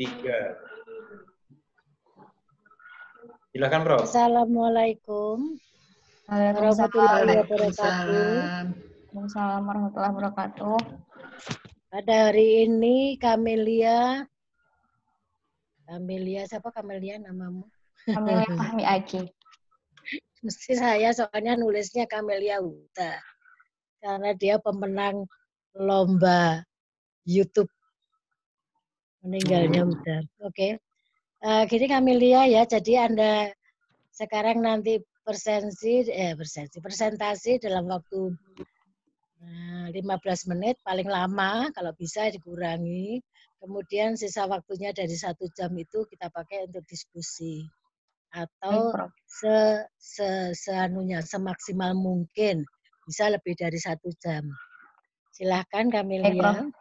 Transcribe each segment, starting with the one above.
3. Silakan, Prof. Assalamualaikum warahmatullahi wabarakatuh. Waalaikumsalam warahmatullahi wabarakatuh. Pada hari ini Kamelia siapa Kamelia namamu? Kamelia Fahmi Aki. Mesti saya soalnya nulisnya Kamelia Huta. Karena dia pemenang lomba YouTube. Meninggalnya udah. Oke. Gini Kamelia ya, jadi Anda sekarang nanti presentasi dalam waktu 15 menit paling lama, kalau bisa dikurangi. Kemudian sisa waktunya dari 1 jam itu kita pakai untuk diskusi. Atau semaksimal mungkin bisa lebih dari 1 jam. Silahkan Kamelia.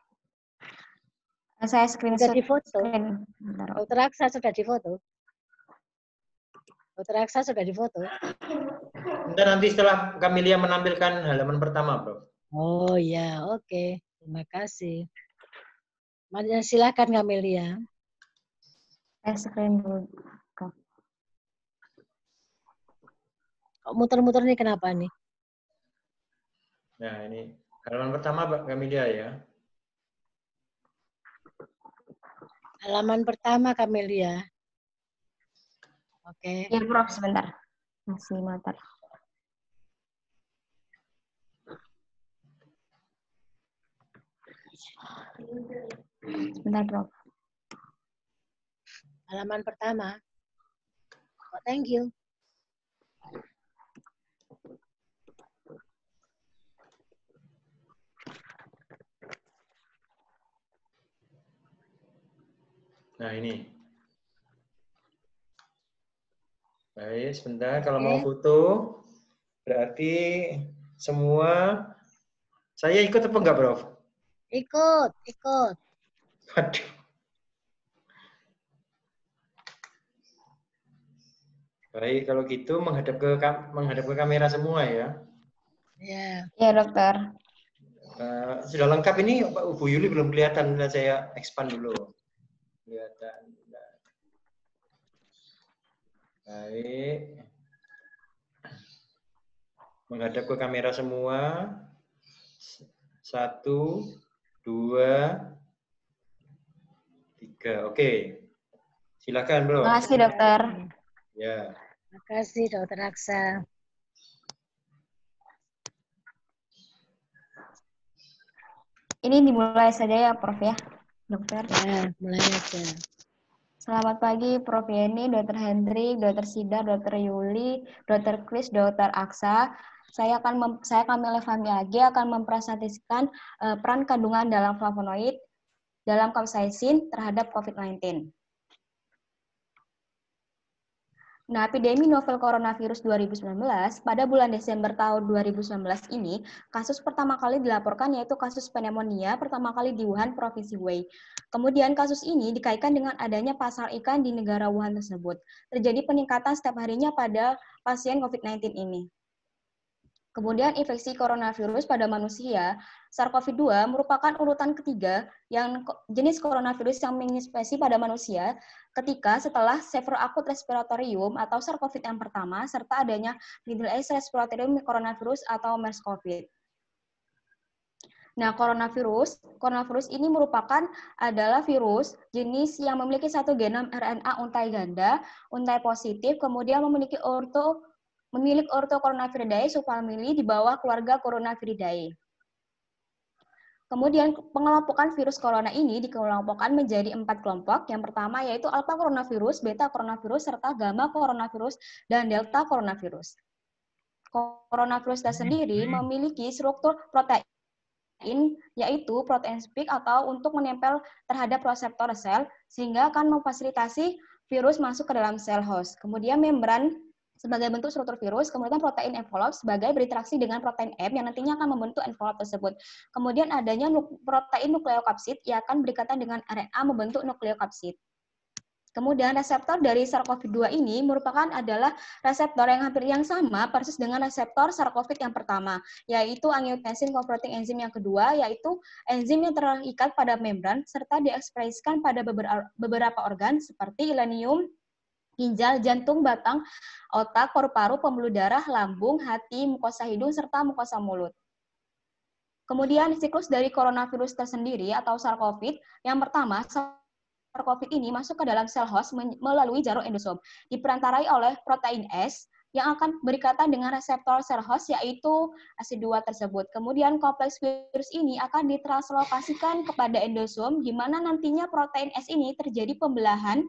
Saya screenshot. Sudah difoto. Dokter Aksa sudah difoto. Dokter Aksa sudah difoto. Bentar, nanti setelah Kamelia menampilkan halaman pertama, Prof. Oh ya, oke. Terima kasih. Silakan Kamelia. Saya screen dulu. Kok muter-muter nih kenapa nih? Nah, ini halaman pertama, Pak Kamelia ya. Halaman pertama Kamelia. Oke. Ya, Prof, sebentar. Masih motor. Sebentar, Prof. Halaman pertama. Oh, thank you. Nah, ini. Baik, sebentar. Kalau mau foto, berarti semua. Saya ikut apa enggak, Prof? Ikut. Waduh. Baik, kalau gitu menghadap ke kamera semua ya. Ya. Ya, dokter. Sudah lengkap ini, Bu Yuli belum kelihatan. Saya expand dulu. Kelihatan. Baik. Menghadap ke kamera semua. 1, 2, 3. Oke. Silakan, Bro. Terima kasih, dokter. Ya. Terima kasih, Dokter Aksa. Ini dimulai saja ya, Prof ya, dokter. Ya, mulai aja. Selamat pagi, Prof Yeni, Dr. Hendrik, Dr. Sida, Dr. Yuli, Dr. Kris, Dr. Aksa. Saya Kamelia Fahmi Agi akan mempresentasikan peran kandungan dalam flavonoid dalam capsaicin terhadap COVID-19. Nah, epidemi novel coronavirus 2019 pada bulan Desember tahun 2019 ini, kasus pertama kali dilaporkan yaitu kasus pneumonia pertama kali di Wuhan, Provinsi Hubei. Kemudian kasus ini dikaitkan dengan adanya pasar ikan di negara Wuhan tersebut. Terjadi peningkatan setiap harinya pada pasien COVID-19 ini. Kemudian infeksi coronavirus pada manusia, SARS-CoV-2 merupakan urutan ketiga yang jenis coronavirus yang menginfeksi pada manusia ketika setelah severe acute respiratorium atau SARS-CoV yang pertama serta adanya middle age respiratory coronavirus atau MERS-CoV. Nah, coronavirus ini merupakan adalah virus jenis yang memiliki satu genom RNA untai ganda, untai positif, kemudian memiliki orthocoronaviridae subfamili di bawah keluarga Coronaviridae. Kemudian pengelompokan virus corona ini dikelompokkan menjadi 4 kelompok. Yang pertama yaitu alpha coronavirus, beta coronavirus, serta gamma coronavirus, dan delta coronavirus. Coronavirus sendiri memiliki struktur protein, yaitu protein spike atau untuk menempel terhadap reseptor sel, sehingga akan memfasilitasi virus masuk ke dalam sel host. Kemudian membran sebagai bentuk struktur virus, kemudian protein envelope sebagai berinteraksi dengan protein M yang nantinya akan membentuk envelope tersebut. Kemudian adanya protein nukleokapsid yang akan berikatan dengan RNA membentuk nukleokapsid. Kemudian reseptor dari SARS-CoV-2 ini adalah reseptor yang hampir yang sama persis dengan reseptor SARS-CoV yang pertama, yaitu angiotensin converting enzim yang kedua, yaitu enzim yang terikat pada membran serta diekspresikan pada beberapa organ seperti ilenium, ginjal, jantung, batang, otak, paru-paru, pembuluh darah, lambung, hati, mukosa hidung, serta mukosa mulut. Kemudian siklus dari coronavirus tersendiri atau SARS-CoV, yang pertama, SARS-CoV ini masuk ke dalam sel host melalui jarum endosom, diperantarai oleh protein S yang akan berikatan dengan reseptor sel host, yaitu ACE2 tersebut. Kemudian kompleks virus ini akan ditranslokasikan kepada endosom, di mana nantinya protein S ini terjadi pembelahan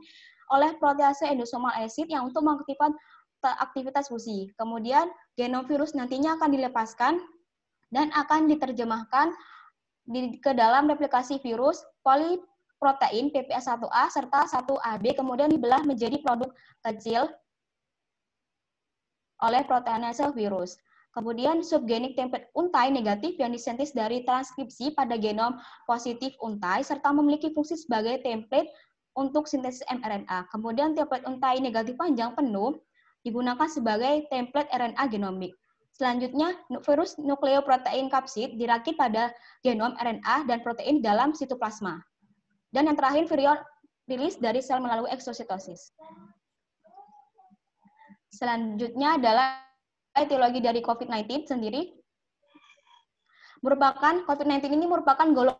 oleh protease endosomal acid yang untuk mengaktifkan aktivitas fusi. Kemudian genom virus nantinya akan dilepaskan dan akan diterjemahkan ke dalam replikasi virus poliprotein PPA1A serta 1AB, kemudian dibelah menjadi produk kecil oleh proteinase virus. Kemudian subgenik template untai negatif yang disintesis dari transkripsi pada genom positif untai serta memiliki fungsi sebagai template untuk sintesis mRNA. Kemudian template untai negatif panjang penuh digunakan sebagai template RNA genomik. Selanjutnya, virus nukleoprotein kapsid dirakit pada genom RNA dan protein dalam sitoplasma. Dan yang terakhir, virion rilis dari sel melalui eksositosis. Selanjutnya adalah etiologi dari COVID-19 sendiri. COVID-19 ini merupakan golongan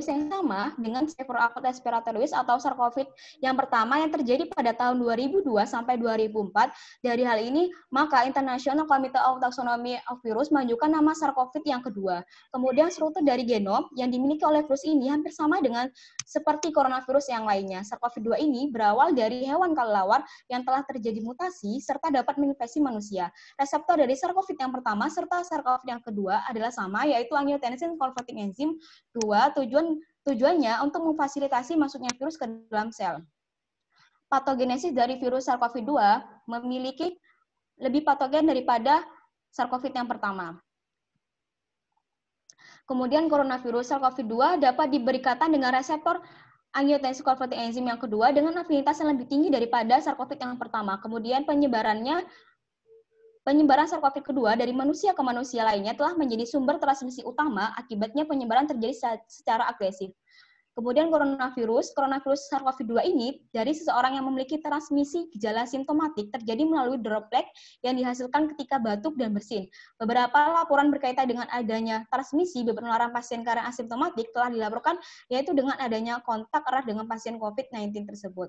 yang sama dengan Staphylococcus respiratoris atau SARS-CoV yang pertama yang terjadi pada tahun 2002 sampai 2004. Dari hal ini, maka International Committee of Taxonomy of Virus mengajukan nama SARS-CoV yang kedua. Kemudian struktur dari genom yang dimiliki oleh virus ini hampir sama dengan seperti coronavirus yang lainnya. SARS-CoV-2 ini berawal dari hewan kelelawar yang telah terjadi mutasi serta dapat menginfeksi manusia. Reseptor dari SARS-CoV yang pertama serta SARS-CoV yang kedua adalah sama, yaitu angiotensin converting enzim 2. Tujuannya untuk memfasilitasi masuknya virus ke dalam sel. Patogenesis dari virus SARS-CoV-2 memiliki lebih patogen daripada SARS-CoV yang pertama. Kemudian coronavirus SARS-CoV-2 dapat diberikatan dengan reseptor angiotensin converting enzim yang kedua dengan afinitas yang lebih tinggi daripada SARS-CoV yang pertama. Kemudian penyebaran SARS-CoV kedua dari manusia ke manusia lainnya telah menjadi sumber transmisi utama, akibatnya penyebaran terjadi secara agresif. Kemudian coronavirus SARS-CoV-2 ini dari seseorang yang memiliki transmisi gejala simptomatik terjadi melalui droplet yang dihasilkan ketika batuk dan bersin. Beberapa laporan berkaitan dengan adanya transmisi penularan pasien karena asimptomatik telah dilaporkan, yaitu dengan adanya kontak erat dengan pasien COVID-19 tersebut.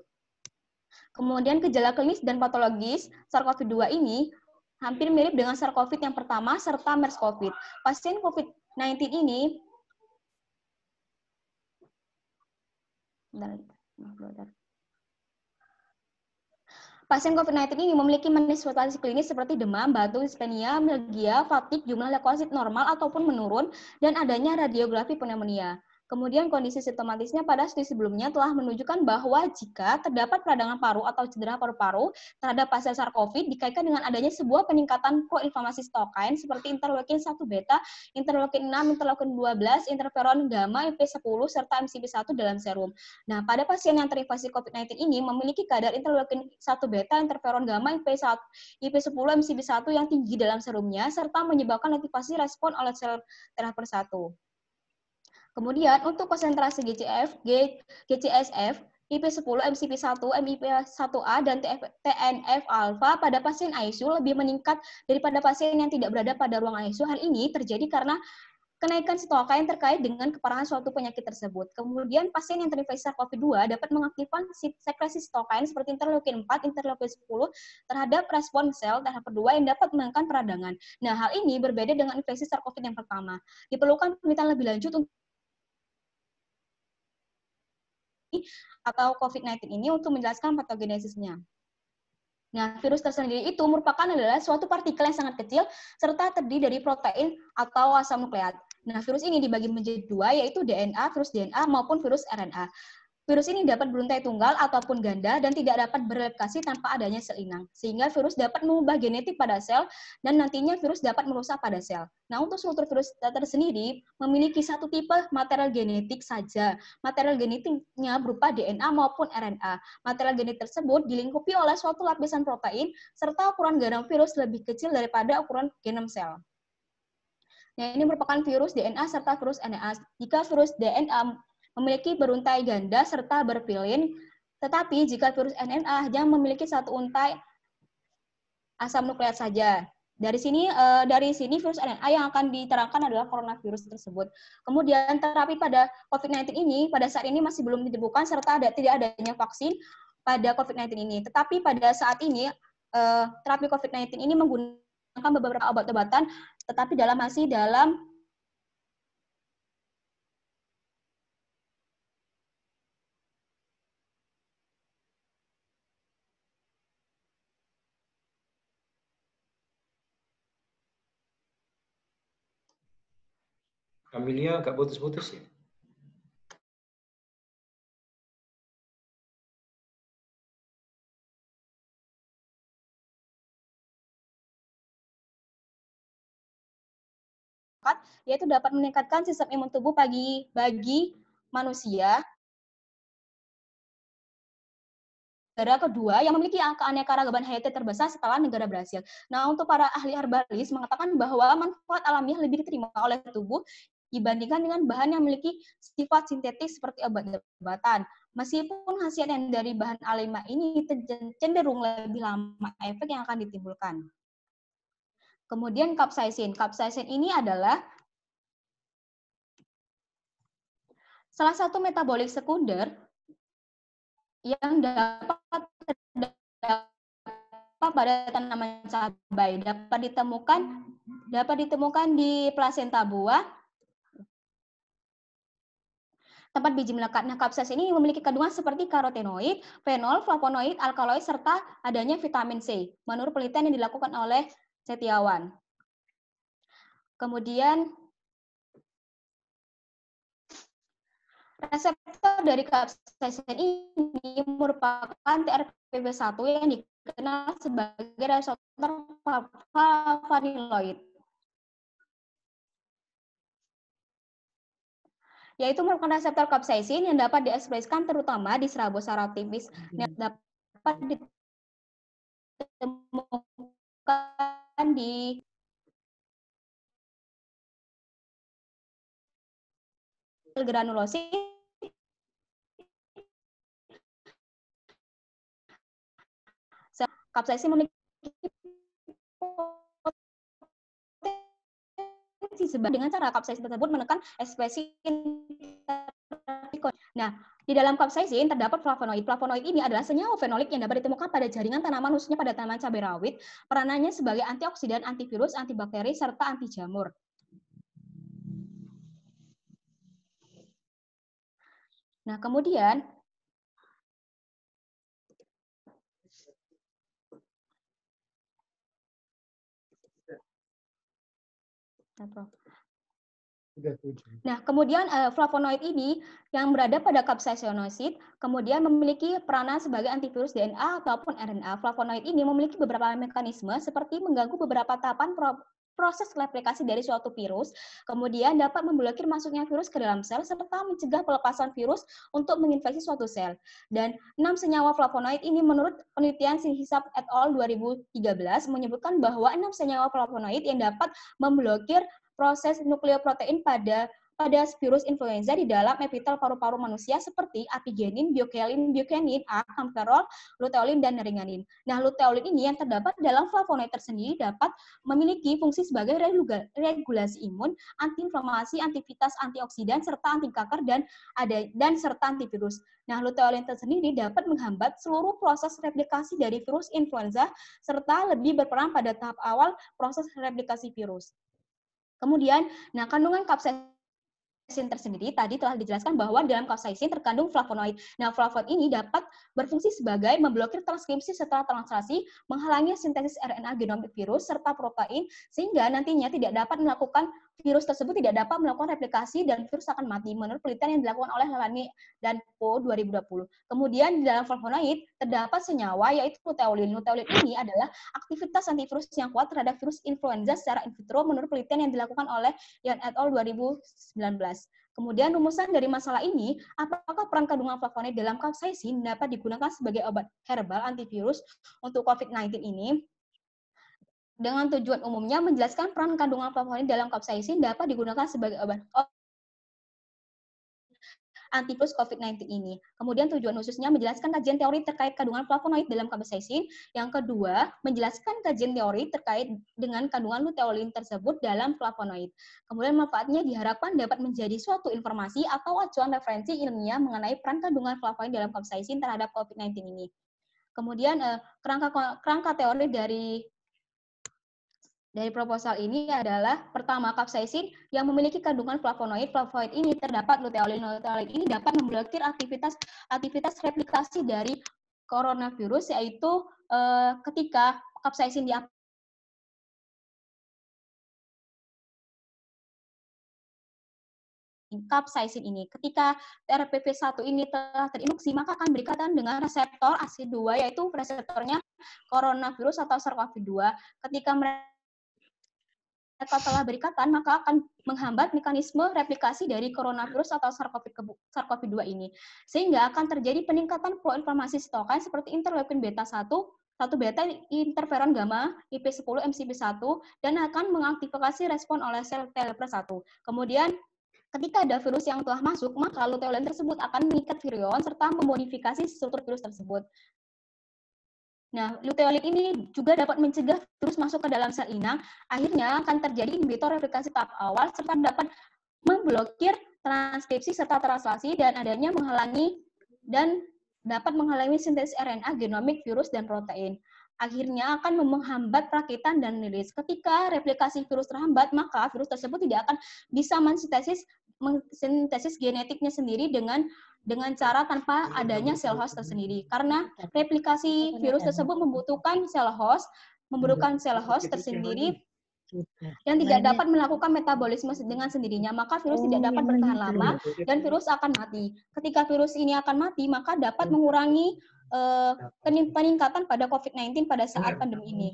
Kemudian gejala klinis dan patologis SARS-CoV-2 ini hampir mirip dengan SARS-CoV yang pertama serta MERS-CoV. Pasien COVID-19 ini memiliki manifestasi klinis seperti demam, batuk, dispnea, mialgia, fatigue, jumlah leukosit normal ataupun menurun, dan adanya radiografi pneumonia. Kemudian kondisi simptomatisnya pada studi sebelumnya telah menunjukkan bahwa jika terdapat peradangan paru atau cedera paru-paru terhadap pasien SARS-CoV dikaitkan dengan adanya sebuah peningkatan proinflamasi sitokain seperti interleukin 1 beta, interleukin 6, interleukin 12, interferon gamma, IP10, serta MCP1 dalam serum. Nah, pada pasien yang terinfeksi COVID-19 ini memiliki kadar interleukin 1 beta, interferon gamma, IP10, MCP1 yang tinggi dalam serumnya, serta menyebabkan aktivasi respon oleh sel terapper 1. Kemudian untuk konsentrasi GCSF, IP10, MCP1, MIP1A, dan TNF-alpha pada pasien ICU lebih meningkat daripada pasien yang tidak berada pada ruang ICU. Hal ini terjadi karena kenaikan sitokain terkait dengan keparahan suatu penyakit tersebut. Kemudian pasien yang terinfeksi SARS-CoV-2 dapat mengaktifkan sekresi sitokain seperti interleukin 4, interleukin 10 terhadap respon sel tahap kedua yang dapat menangkan peradangan. Nah, hal ini berbeda dengan infeksi SARS-CoV yang pertama. Diperlukan penelitian lebih lanjut atau COVID-19 ini untuk menjelaskan patogenesisnya. Nah, virus tersendiri itu adalah suatu partikel yang sangat kecil serta terdiri dari protein atau asam nukleat. Nah, virus ini dibagi menjadi dua, yaitu DNA, virus DNA maupun virus RNA. Virus ini dapat beruntai tunggal ataupun ganda dan tidak dapat bereplikasi tanpa adanya sel inang. Sehingga virus dapat mengubah genetik pada sel dan nantinya virus dapat merusak pada sel. Nah, untuk struktur virus tersendiri memiliki satu tipe material genetik saja. Material genetiknya berupa DNA maupun RNA. Material genetik tersebut dilingkupi oleh suatu lapisan protein serta ukuran genom virus lebih kecil daripada ukuran genom sel. Nah, ini merupakan virus DNA serta virus RNA. Jika virus DNA memiliki beruntai ganda serta berpilin, tetapi jika virus RNA hanya memiliki satu untai asam nukleat saja. Dari sini virus RNA yang akan diterangkan adalah coronavirus tersebut. Kemudian terapi pada COVID-19 ini pada saat ini masih belum ditemukan serta tidak adanya vaksin pada COVID-19 ini. Tetapi pada saat ini terapi COVID-19 ini menggunakan beberapa obat-obatan, tetapi masih dalam Amelia agak putus-putus ya. yaitu dapat meningkatkan sistem imun tubuh bagi manusia. Negara kedua yang memiliki keanekaragaman hayati terbesar setelah negara Brasil. Nah, untuk para ahli herbalis mengatakan bahwa manfaat alamiah lebih diterima oleh tubuh dibandingkan dengan bahan yang memiliki sifat sintetik seperti obat-obatan. Meskipun khasiat yang dari bahan alami ini cenderung lebih lama efek yang akan ditimbulkan. Kemudian capsaicin. Capsaicin ini adalah salah satu metabolik sekunder yang dapat terdapat pada tanaman cabai, dapat ditemukan di plasenta buah, tempat biji melekat. Nah, capsaicin ini memiliki kandungan seperti karotenoid, fenol, flavonoid, alkaloid, serta adanya vitamin C, menurut penelitian yang dilakukan oleh Setiawan. Kemudian reseptor dari capsaicin ini merupakan TRPV1 yang dikenal sebagai reseptor flavonoid, yaitu merupakan reseptor capsaicin yang dapat diekspresikan terutama di Strabosarcopteris yang dapat ditemukan di granulosit. Capsaicin memiliki potensi dengan cara capsaicin tersebut menekan ekspresi. Nah, di dalam capsaicin terdapat flavonoid. Flavonoid ini adalah senyawa fenolik yang dapat ditemukan pada jaringan tanaman, khususnya pada tanaman cabai rawit. Peranannya sebagai antioksidan, antivirus, antibakteri, serta anti jamur. Nah, kemudian flavonoid ini yang berada pada capsaicinosid kemudian memiliki peranan sebagai antivirus DNA ataupun RNA. Flavonoid ini memiliki beberapa mekanisme seperti mengganggu beberapa tahapan proses replikasi dari suatu virus, kemudian dapat memblokir masuknya virus ke dalam sel serta mencegah pelepasan virus untuk menginfeksi suatu sel. Dan 6 senyawa flavonoid ini menurut penelitian Hisap et al. 2013 menyebutkan bahwa 6 senyawa flavonoid yang dapat memblokir proses nukleoprotein pada virus influenza di dalam epitel paru-paru manusia seperti apigenin, biokenin, camferol, luteolin, dan neringanin. Nah, luteolin ini yang terdapat dalam flavonoid tersendiri dapat memiliki fungsi sebagai regulasi imun, antiinflamasi, aktivitas antioksidan, serta anti kanker dan serta antivirus. Nah, luteolin tersendiri dapat menghambat seluruh proses replikasi dari virus influenza serta lebih berperan pada tahap awal proses replikasi virus. Kemudian, nah kandungan capsaicin tersendiri tadi telah dijelaskan bahwa dalam capsaicin terkandung flavonoid. Nah, flavonoid ini dapat berfungsi sebagai memblokir transkripsi setelah translasi, menghalangi sintesis RNA genom virus serta protein sehingga nantinya tidak dapat melakukan virus tersebut tidak dapat melakukan replikasi dan virus akan mati menurut penelitian yang dilakukan oleh Lalani dan Po 2020. Kemudian di dalam flavonoid terdapat senyawa yaitu luteolin. Luteolin ini adalah aktivitas antivirus yang kuat terhadap virus influenza secara in vitro menurut penelitian yang dilakukan oleh Yan et al. 2019. Kemudian rumusan dari masalah ini, apakah peran kandungan flavonoid dalam capsaicin dapat digunakan sebagai obat herbal antivirus untuk COVID-19 ini? Dengan tujuan umumnya menjelaskan peran kandungan flavonoid dalam capsaicin dapat digunakan sebagai obat antivirus COVID-19 ini. Kemudian tujuan khususnya menjelaskan kajian teori terkait kandungan flavonoid dalam capsaicin. Yang kedua, menjelaskan kajian teori terkait dengan kandungan luteolin tersebut dalam flavonoid. Kemudian manfaatnya diharapkan dapat menjadi suatu informasi atau acuan referensi ilmiah mengenai peran kandungan flavonoid dalam capsaicin terhadap COVID-19 ini. Kemudian kerangka teori dari proposal ini adalah pertama, capsaicin yang memiliki kandungan flavonoid. Flavonoid ini terdapat luteolin. Luteolin ini dapat memblokir aktivitas replikasi dari coronavirus, yaitu ketika capsaicin capsaicin ini. Ketika TRPV1 ini telah terinduksi, maka akan berikatan dengan reseptor ACE2, yaitu reseptornya coronavirus atau SARS-CoV-2. Ketika mereka telah berikatan, maka akan menghambat mekanisme replikasi dari coronavirus atau SARS-CoV-2 ini. Sehingga akan terjadi peningkatan proinflamasi sitokin seperti interleukin beta 1 beta, interferon gamma, IP10, MCP1, dan akan mengaktifasi respon oleh sel T helper 1. Kemudian, ketika ada virus yang telah masuk, maka luteolin tersebut akan mengikat virion serta memodifikasi struktur virus tersebut. Nah, luteolin ini juga dapat mencegah virus masuk ke dalam sel inang. Akhirnya akan terjadi inhibitor replikasi tahap awal serta dapat memblokir transkripsi serta translasi dan adanya dapat menghalangi sintesis RNA, genomik, virus, dan protein. Akhirnya akan menghambat perakitan dan rilis. Ketika replikasi virus terhambat, maka virus tersebut tidak akan bisa mensintesis genetiknya sendiri dengan cara tanpa adanya sel host tersendiri. Karena replikasi virus tersebut membutuhkan sel host tersendiri yang tidak dapat melakukan metabolisme dengan sendirinya, maka virus tidak dapat bertahan lama dan virus akan mati. Ketika virus ini akan mati, maka dapat mengurangi peningkatan pada COVID-19 pada saat pandemi ini.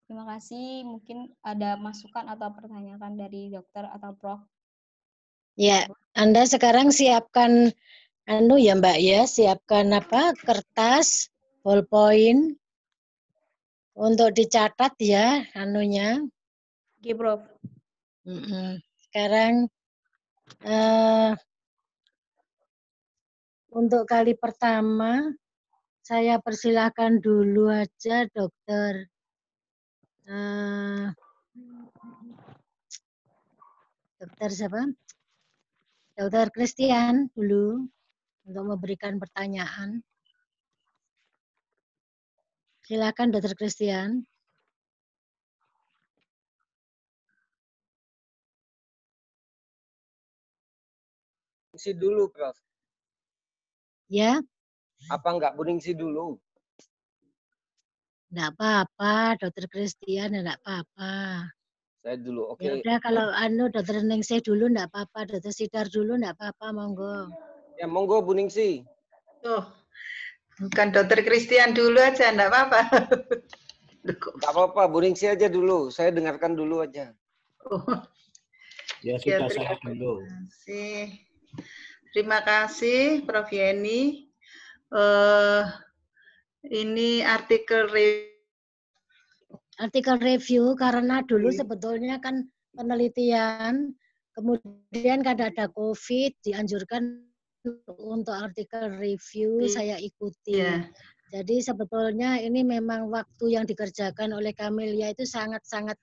Terima kasih. Mungkin ada masukan atau pertanyaan dari dokter atau Prof. Ya, Anda sekarang siapkan ya Mbak ya, siapkan kertas, ballpoint untuk dicatat ya Oke, Prof. Sekarang untuk kali pertama saya persilahkan dulu aja dokter siapa? Dokter Christian dulu untuk memberikan pertanyaan. Silakan Dokter Christian. Ningsi dulu, Prof. Ya. Apa enggak Buningsi dulu? Enggak apa-apa, Dokter Christian, enggak apa-apa. Saya dulu, oke. Ya udah kalau Dokter Ningsih dulu enggak apa-apa, Dokter Sidar dulu enggak apa-apa, monggo. Ya, monggo Buningsi. Oh, bukan Dokter Christian dulu aja, enggak apa-apa. Enggak apa-apa, Buningsi aja dulu. Saya dengarkan dulu aja. Oh. Ya sudah, saya dulu. Terima kasih, Prof. Yeni. Ini artikel review karena dulu sebetulnya kan penelitian, kemudian kan ada COVID, dianjurkan untuk artikel review, saya ikuti. Yeah. Jadi sebetulnya ini memang waktu yang dikerjakan oleh Camelia itu sangat-sangat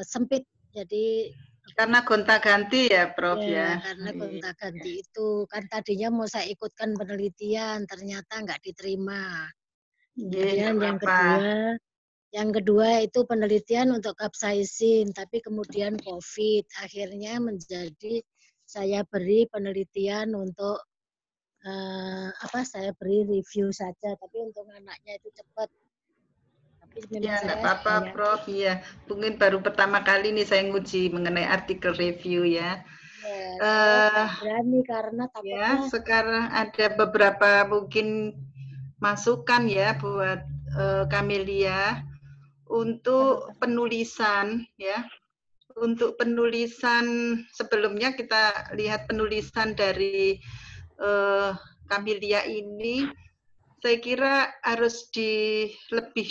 sempit. Jadi karena gonta-ganti ya, Prof. Ya. Karena gonta-ganti itu kan tadinya mau saya ikutkan penelitian, ternyata nggak diterima. Kemudian yang kedua itu penelitian untuk capsaicin, tapi kemudian COVID. Akhirnya menjadi saya beri penelitian untuk saya beri review saja, tapi untuk anaknya itu cepat. Ya, enggak apa-apa, Prof. Iya, mungkin baru pertama kali nih saya nguji mengenai artikel review ya. Ya, saya berani karena Ya, takutnya. sekarang ada beberapa mungkin masukan ya buat Camelia untuk penulisan ya. Untuk penulisan sebelumnya kita lihat penulisan dari Camelia ini, saya kira harus lebih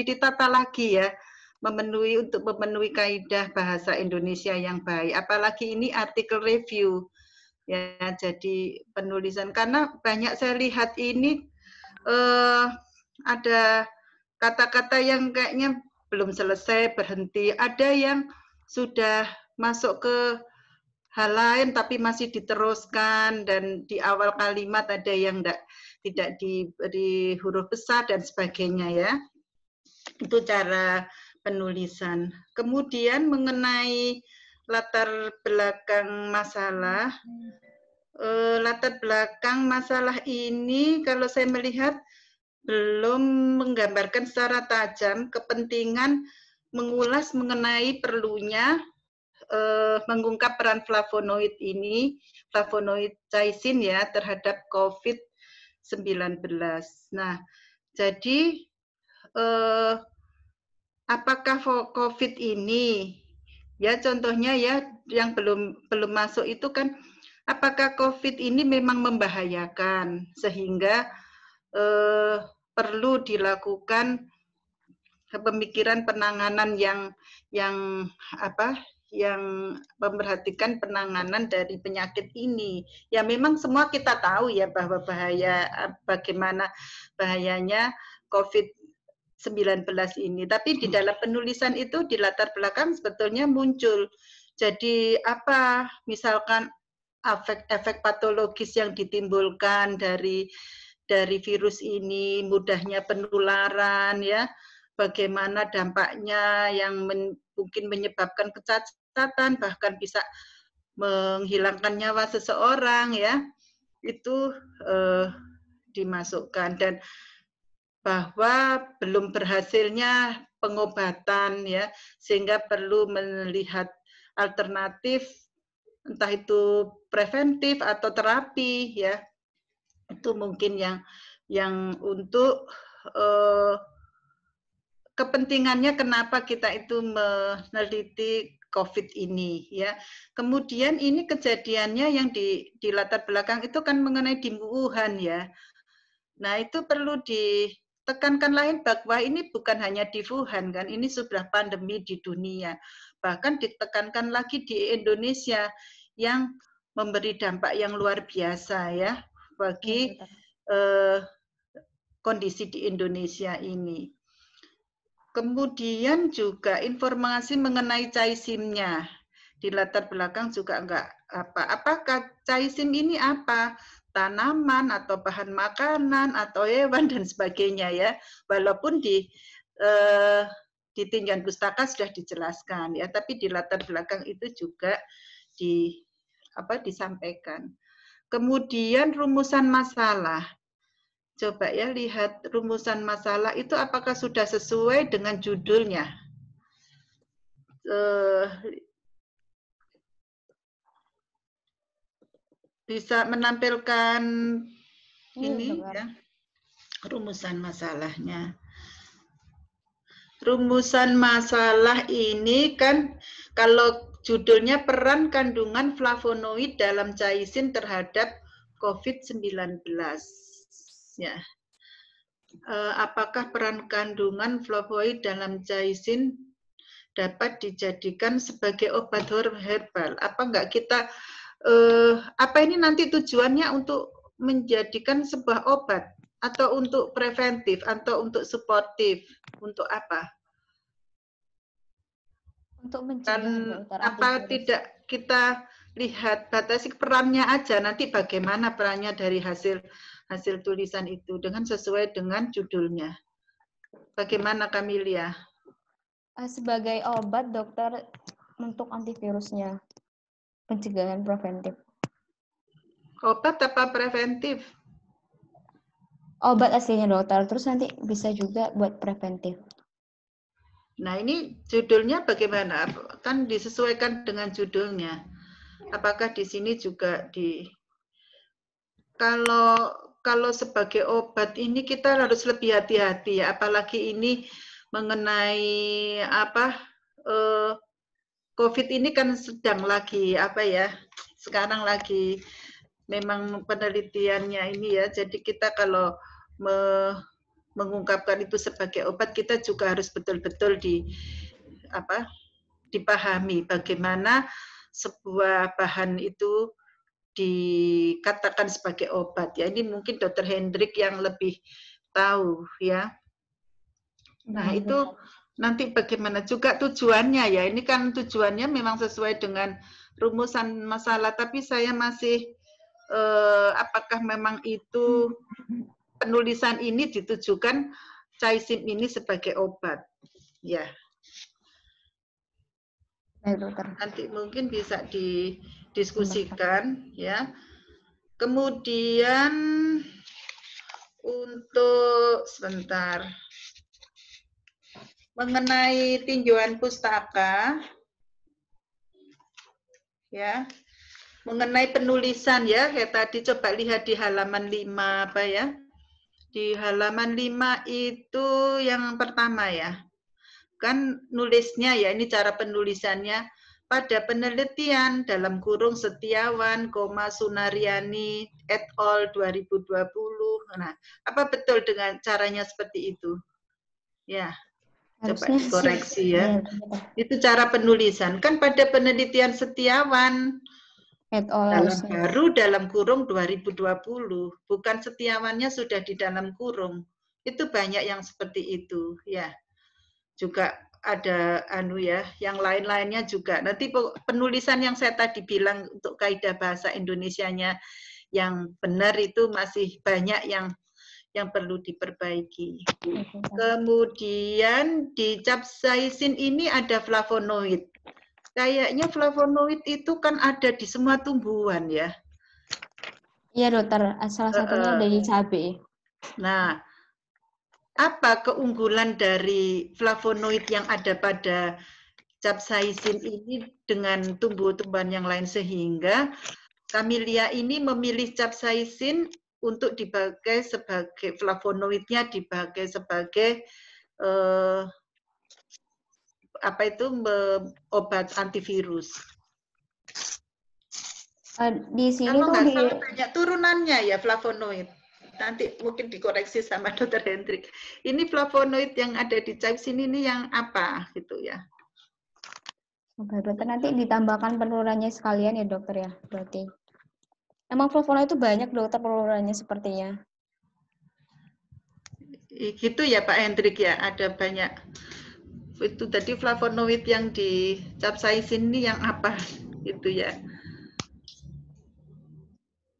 ditata lagi ya, untuk memenuhi kaidah bahasa Indonesia yang baik. Apalagi ini artikel review ya, jadi penulisan karena banyak saya lihat ini ada kata-kata yang kayaknya belum selesai, berhenti. Ada yang sudah masuk ke hal lain tapi masih diteruskan, dan di awal kalimat ada yang tidak diberi huruf besar dan sebagainya ya. Itu cara penulisan. Kemudian mengenai latar belakang masalah. Latar belakang masalah ini kalau saya melihat belum menggambarkan secara tajam kepentingan mengulas mengenai perlunya mengungkap peran flavonoid ini, flavonoid chaisin ya, terhadap COVID-19. Nah, jadi apakah COVID ini, ya contohnya ya yang belum masuk itu kan, apakah COVID ini memang membahayakan sehingga perlu dilakukan pemikiran penanganan yang memperhatikan penanganan dari penyakit ini. Ya memang semua kita tahu ya bahwa bagaimana bahayanya COVID-19 ini. Tapi di dalam penulisan itu di latar belakang sebetulnya muncul. Jadi apa misalkan efek patologis yang ditimbulkan dari virus ini, mudahnya penularan ya, bagaimana dampaknya yang mungkin menyebabkan kecacatan, bahkan bisa menghilangkan nyawa seseorang ya, itu dimasukkan. Dan bahwa belum berhasilnya pengobatan ya, sehingga perlu melihat alternatif, entah itu preventif atau terapi ya, itu mungkin yang untuk kepentingannya kenapa kita itu meneliti COVID ini ya. Kemudian ini kejadiannya yang di latar belakang itu kan mengenai di Wuhan ya. Nah itu perlu ditekankan lain bahwa ini bukan hanya di Wuhan kan, ini sudah pandemi di dunia. Bahkan ditekankan lagi di Indonesia yang memberi dampak yang luar biasa ya bagi kondisi di Indonesia ini. Kemudian juga informasi mengenai caisimnya di latar belakang juga enggak apakah caisim ini apa? Tanaman atau bahan makanan atau hewan dan sebagainya ya. Walaupun di tinjauan pustaka sudah dijelaskan ya, tapi di latar belakang itu juga disampaikan. Kemudian rumusan masalah. Coba ya lihat rumusan masalah itu apakah sudah sesuai dengan judulnya. Bisa menampilkan ini ya, rumusan masalahnya. Rumusan masalah ini kan kalau judulnya peran kandungan flavonoid dalam chaisin terhadap COVID-19. Ya. Apakah peran kandungan flavonoid dalam chaisin dapat dijadikan sebagai obat herbal? Apa enggak kita apa ini nanti tujuannya untuk menjadikan sebuah obat atau untuk preventif atau untuk suportif, untuk apa? Untuk mencegah apa tidak kita lihat batasi perannya aja, nanti bagaimana perannya dari hasil tulisan itu dengan sesuai dengan judulnya. Bagaimana Camelia? Sebagai obat dokter untuk antivirusnya, pencegahan preventif. Obat apa preventif? Obat aslinya dokter, terus nanti bisa juga buat preventif. Nah, ini judulnya bagaimana? Kan disesuaikan dengan judulnya. Apakah di sini juga kalau sebagai obat ini kita harus lebih hati-hati ya, apalagi ini mengenai COVID ini kan sedang lagi sekarang lagi memang penelitiannya ini ya, jadi kita kalau mengungkapkan itu sebagai obat, kita juga harus betul-betul dipahami bagaimana sebuah bahan itu dikatakan sebagai obat ya. Ini mungkin Dr. Hendrik yang lebih tahu ya. Nah, itu nanti bagaimana juga tujuannya ya. Ini kan tujuannya memang sesuai dengan rumusan masalah, tapi saya masih apakah memang itu penulisan ini ditujukan Caicin ini sebagai obat. Ya. Baik, dokter. Nanti mungkin bisa didiskusikan ya. Kemudian untuk sebentar mengenai tinjauan pustaka ya. Mengenai penulisan ya, kayak tadi coba lihat di halaman 5 apa ya. Di halaman 5 itu yang pertama ya. Kan nulisnya ya, ini cara penulisannya. Pada penelitian dalam kurung Setiawan, Sunaryani et al. 2020. Nah, apa betul dengan caranya seperti itu? Ya, coba dikoreksi ya. Itu cara penulisan. Kan pada penelitian Setiawan et al. dalam kurung 2020. Bukan Setiawannya sudah di dalam kurung. Itu banyak yang seperti itu ya. Juga ada yang lain-lainnya juga. Nanti penulisan yang saya tadi bilang untuk kaidah bahasa Indonesianya yang benar itu masih banyak yang perlu diperbaiki. Kemudian di capsaicin ini ada flavonoid. Kayaknya flavonoid itu kan ada di semua tumbuhan ya. Iya dokter, salah satunya ada di cabai. Nah, apa keunggulan dari flavonoid yang ada pada capsaicin ini dengan tumbuh-tumbuhan yang lain sehingga Camellia ini memilih capsaicin untuk dipakai sebagai flavonoidnya dipakai sebagai obat antivirus. Di sini kalau tuh salah banyak turunannya ya flavonoid. Nanti mungkin dikoreksi sama Dr. Hendrik. Ini flavonoid yang ada di caicin ini yang apa gitu ya? Oke, dokter nanti ditambahkan penurunannya sekalian ya dokter ya berarti. Emang flavonoid itu banyak dokter penurunannya sepertinya. Gitu ya Pak Hendrik ya, ada banyak. Itu tadi flavonoid yang di capsaicin ini yang apa gitu ya?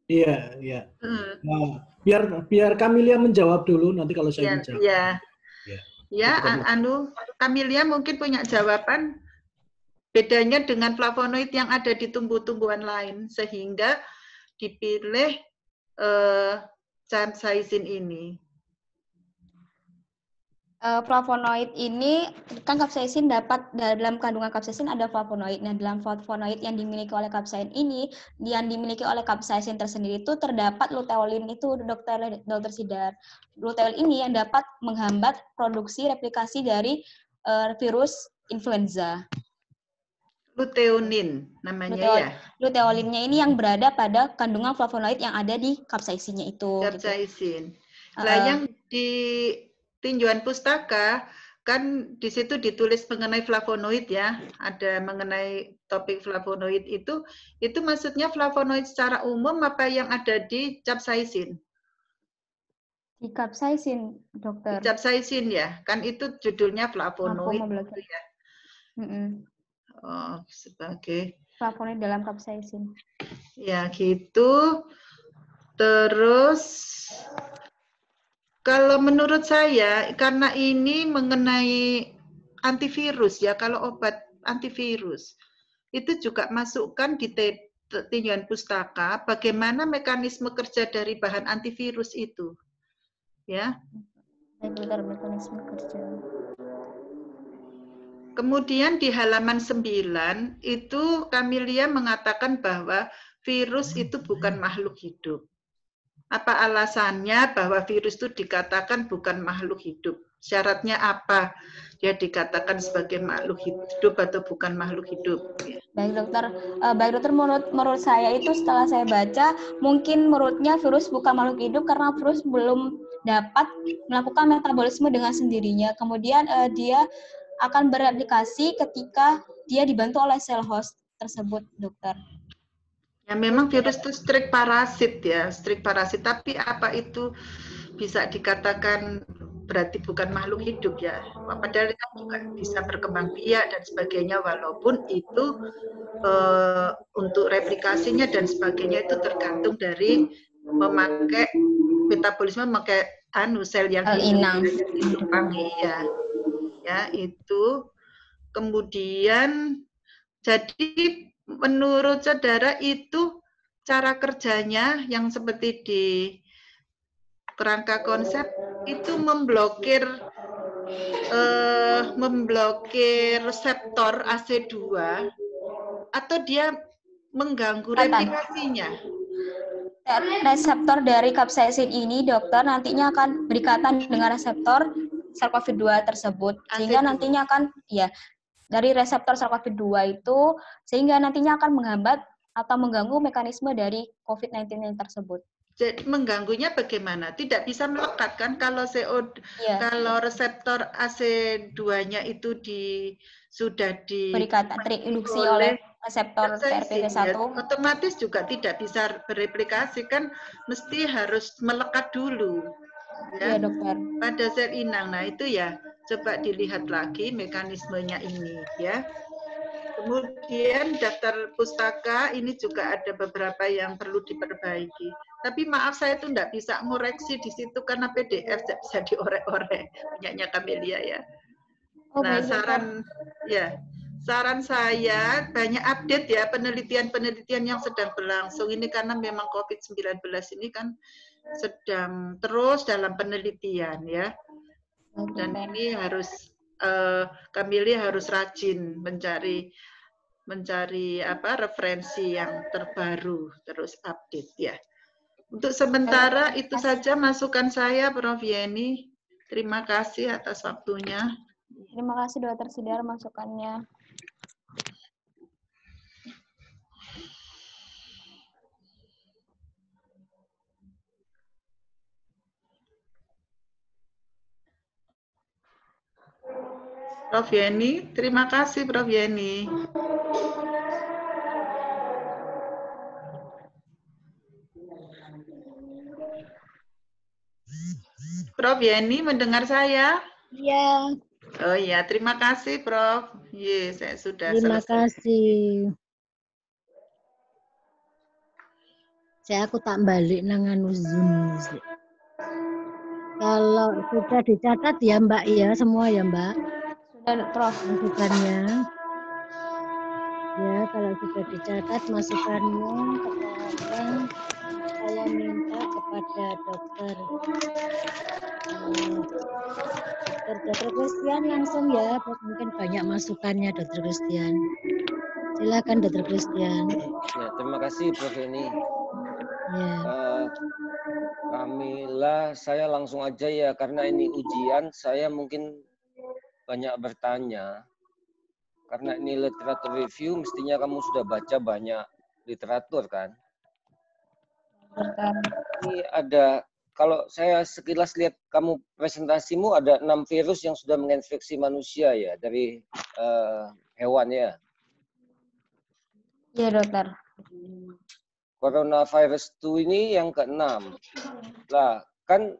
Iya, iya. Nah, biar Camellia menjawab dulu nanti kalau saya menjawab. Iya. Ya, Camellia mungkin punya jawaban bedanya dengan flavonoid yang ada di tumbuh-tumbuhan lain sehingga dipilih capsaicin ini. Flavonoid ini kan capsaicin dapat dalam kandungan capsaicin ada flavonoid. Nah, dalam flavonoid yang dimiliki oleh capsaicin ini, yang dimiliki oleh capsaicin tersendiri itu terdapat luteolin itu dokter Sidar. Luteolin ini yang dapat menghambat produksi replikasi dari virus influenza. Luteonin namanya ya. Luteolinnya ini yang berada pada kandungan flavonoid yang ada di capsaicinnya itu. Capsaicin. Nah, yang di tinjauan pustaka kan di situ ditulis mengenai flavonoid ya, ada mengenai topik flavonoid itu maksudnya flavonoid secara umum apa yang ada di capsaicin? Di capsaicin, dokter. Di capsaicin ya, kan itu judulnya flavonoid gitu ya. Oh, sebagai flavonoid dalam capsaicin. Ya gitu. Terus kalau menurut saya, karena ini mengenai antivirus ya, kalau obat antivirus, itu juga masukkan di tinjauan pustaka, bagaimana mekanisme kerja dari bahan antivirus itu. ya. Baik, dokter, mekanisme kerja. Kemudian di halaman 9 itu Camelia mengatakan bahwa virus itu bukan makhluk hidup. Apa alasannya bahwa virus itu dikatakan bukan makhluk hidup? Syaratnya apa? Dia dikatakan sebagai makhluk hidup atau bukan makhluk hidup? Baik dokter, menurut saya itu setelah saya baca, mungkin menurutnya virus bukan makhluk hidup karena virus belum dapat melakukan metabolisme dengan sendirinya. Kemudian dia akan bereplikasi ketika dia dibantu oleh sel host tersebut, dokter. Ya memang virus itu strik parasit ya, strik parasit. Tapi apa itu bisa dikatakan berarti bukan makhluk hidup ya? Padahal kan juga bisa berkembang biak dan sebagainya, walaupun itu untuk replikasinya dan sebagainya itu tergantung dari memakai metabolisme, memakai sel yang ditumpangi ya itu. Kemudian jadi menurut saudara itu cara kerjanya yang seperti di kerangka konsep itu memblokir reseptor AC2 atau dia mengganggu replikasinya? Reseptor dari capsaicin ini, dokter, nantinya akan berikatan dengan reseptor SARS-CoV-2 tersebut, sehingga nantinya akan dari reseptor SARS-CoV-2 itu, sehingga nantinya akan menghambat atau mengganggu mekanisme dari COVID-19 tersebut. Jadi mengganggunya bagaimana? Tidak bisa melekat kan kalau kalau reseptor AC2-nya itu sudah terinduksi oleh reseptor TRPV1, otomatis juga tidak bisa bereplikasi kan, mesti harus melekat dulu. Ya, dokter. Pada sel inang. Nah, itu ya coba dilihat lagi mekanismenya ini ya. Kemudian daftar pustaka ini juga ada beberapa yang perlu diperbaiki. Tapi maaf saya tuh enggak bisa ngoreksi di situ karena PDF tidak bisa diorek-orek. Punyanya Camelia ya. Nah, saran saya banyak update ya penelitian-penelitian yang sedang berlangsung ini karena memang COVID-19 ini kan sedang terus dalam penelitian ya. Dan ini harus Camelia harus rajin mencari referensi yang terbaru, terus update ya. Untuk sementara itu saja masukan saya, Prof. Yeni. Terima kasih atas waktunya. Terima kasih Dr. Sidar masukannya. Prof. Yeni, terima kasih Prof. Yeni. Prof. Yeni mendengar saya? Iya. Oh iya, terima kasih Prof. Saya sudah terima selesai. Kasih. Aku tak balik nangan Zoom. Kalau sudah dicatat ya Mbak ya, semua ya Mbak? Sudah Prof. Masukannya. Ya, kalau sudah dicatat masukannya, sekarang saya minta kepada Dokter Christian langsung ya, mungkin banyak masukannya Dokter Christian. Silakan Dokter Christian. Ya, terima kasih Prof. Yeni. Ya. Kamila, saya langsung aja ya, karena ini ujian, saya mungkin banyak bertanya. Karena ini literatur review, mestinya kamu sudah baca banyak literatur kan? Ini ada, kalau saya sekilas lihat kamu presentasimu, ada 6 virus yang sudah menginfeksi manusia ya, dari hewan ya? Iya dokter. Coronavirus 2 ini yang ke-6. Lah, kan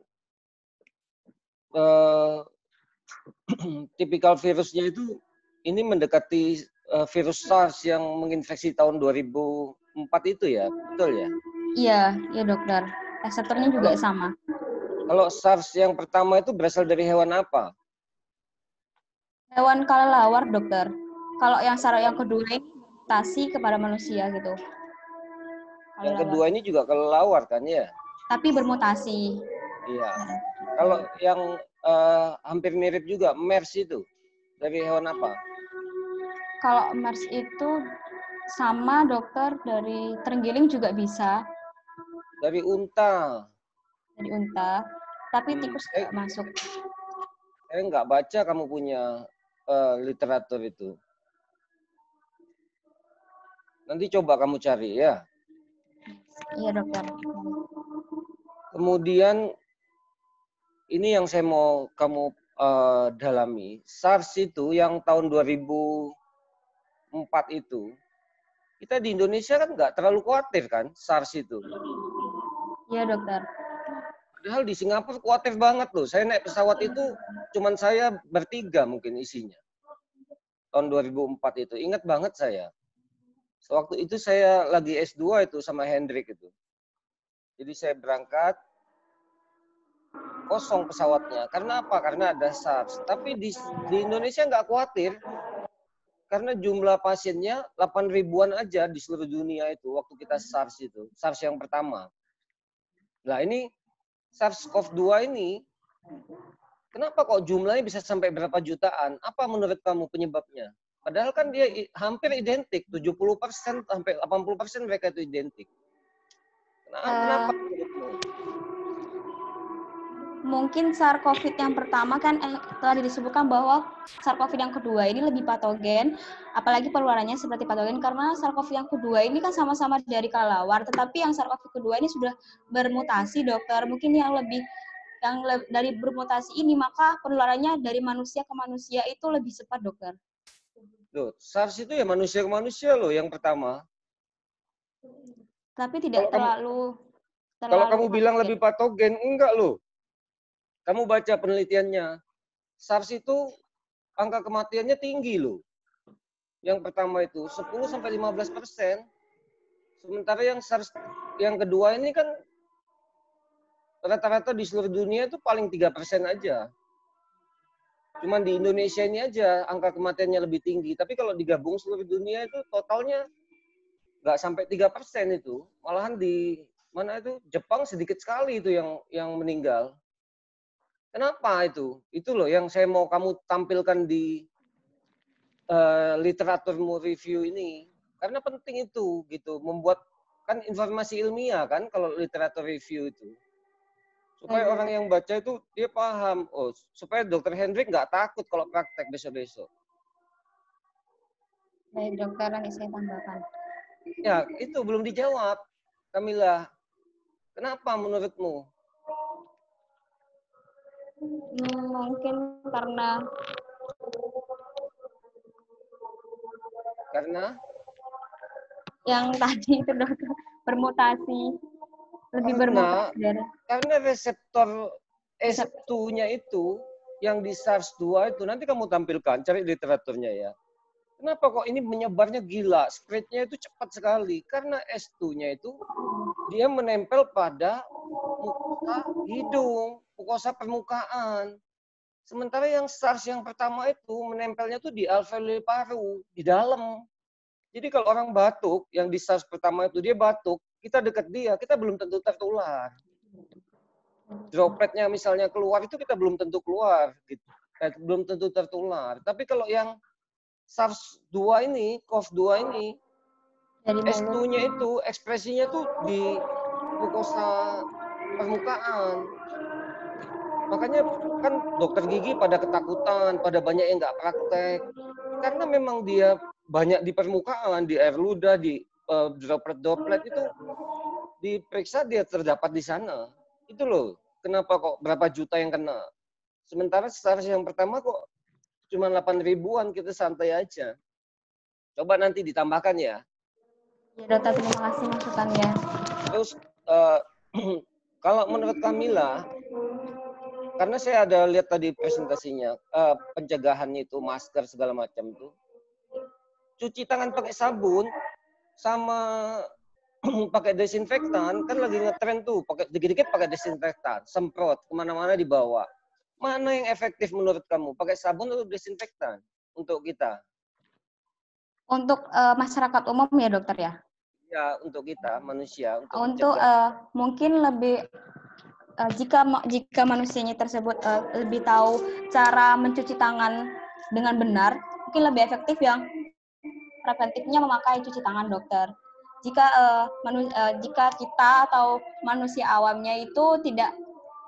tipikal virusnya itu ini mendekati virus SARS yang menginfeksi tahun 2004 itu ya, betul ya? Iya, iya dokter. Reseptornya juga sama. Kalau SARS yang pertama itu berasal dari hewan apa? Hewan kelelawar, dokter. Kalau yang SARS yang kedua ini mutasi kepada manusia gitu. Yang kedua ini juga kelelawar kan ya? Tapi bermutasi. Iya. Kalau yang hampir mirip juga, MERS itu dari hewan apa? Kalau MERS itu sama dokter, dari terenggiling juga bisa. Dari unta. Dari unta, tapi tikus nggak masuk. Saya nggak baca kamu punya literatur itu. Nanti coba kamu cari ya. Iya dokter. Kemudian ini yang saya mau kamu dalami. SARS itu yang tahun 2004 itu, kita di Indonesia kan nggak terlalu khawatir kan SARS itu. Iya dokter. Padahal di Singapura khawatir banget loh. Saya naik pesawat itu cuman saya bertiga mungkin isinya. Tahun 2004 itu. Ingat banget saya. Waktu itu saya lagi S2 itu sama Hendrik itu. Jadi saya berangkat, kosong pesawatnya. Karena apa? Karena ada SARS. Tapi di Indonesia nggak khawatir. Karena jumlah pasiennya 8 ribuan aja di seluruh dunia itu. Waktu kita SARS itu. SARS yang pertama. Nah ini SARS-CoV-2 ini, kenapa kok jumlahnya bisa sampai berapa jutaan? Apa menurut kamu penyebabnya? Padahal kan dia hampir identik, 70% sampai 80% mereka itu identik. Kenapa? Mungkin SARS-CoV yang pertama kan telah disebutkan bahwa SARS-CoV yang kedua ini lebih patogen, apalagi penularannya seperti patogen, karena SARS-CoV yang kedua ini kan sama-sama dari kelelawar, tetapi yang SARS-CoV kedua ini sudah bermutasi dokter. Mungkin dari bermutasi ini, maka penularannya dari manusia ke manusia itu lebih cepat dokter. Loh, SARS itu ya manusia ke manusia loh yang pertama. Tapi tidak terlalu kalau kamu bilang lebih patogen, enggak loh. Kamu baca penelitiannya, SARS itu angka kematiannya tinggi loh. Yang pertama itu 10-15%. Sementara yang SARS yang kedua ini kan rata-rata di seluruh dunia itu paling 3% aja. Cuman di Indonesia ini aja angka kematiannya lebih tinggi. Tapi kalau digabung seluruh dunia itu totalnya nggak sampai 3% itu. Malahan di mana itu Jepang sedikit sekali itu yang meninggal. Kenapa itu? Itu loh yang saya mau kamu tampilkan di literaturmu review ini. Karena penting itu gitu, membuat kan informasi ilmiah kan kalau literatur review itu. Supaya orang yang baca itu dia paham. Oh, supaya Dr. Hendrik nggak takut kalau praktek besok-besok. Baik dokter, nanti saya tambahkan. Ya, itu belum dijawab. Kamila, kenapa menurutmu? Mungkin karena yang tadi itu dokter, bermutasi, lebih bermutasi. Karena reseptor S2-nya itu yang di SARS-2 itu nanti kamu tampilkan, cari literaturnya ya. Kenapa kok ini menyebarnya gila, spread-nya itu cepat sekali? Karena S2-nya itu dia menempel pada mukosa hidung, mukosa permukaan. Sementara yang SARS yang pertama itu menempelnya tuh di alveoli paru, di dalam. Jadi kalau orang batuk, yang di SARS pertama itu dia batuk, kita dekat dia, kita belum tentu tertular. Dropletnya misalnya keluar itu kita belum tentu keluar, gitu. Belum tentu tertular. Tapi kalau yang SARS-2 ini, CoV-2 ini, S2-nya itu ekspresinya tuh di mukosa permukaan. Makanya kan dokter gigi pada ketakutan, pada banyak yang nggak praktek. Karena memang dia banyak di permukaan, di air ludah, di droplet-droplet itu diperiksa dia terdapat di sana. Itu loh, kenapa kok berapa juta yang kena. Sementara SARS yang pertama kok cuma 8 ribuan, kita santai aja. Coba nanti ditambahkan ya. Ya dokter, terima kasih masukannya. Terus kalau menurut Kamila, karena saya ada lihat tadi presentasinya, pencegahannya itu masker segala macam tuh. Cuci tangan pakai sabun sama pakai desinfektan kan lagi ngetren tuh, pakai dikit-dikit pakai desinfektan, semprot kemana-mana dibawa. Mana yang efektif menurut kamu? Pakai sabun atau desinfektan untuk kita? Untuk masyarakat umum ya dokter ya? Ya, untuk kita manusia. Untuk mungkin lebih jika manusianya tersebut lebih tahu cara mencuci tangan dengan benar, mungkin lebih efektif yang preventifnya memakai cuci tangan, dokter. Jika kita atau manusia awamnya itu tidak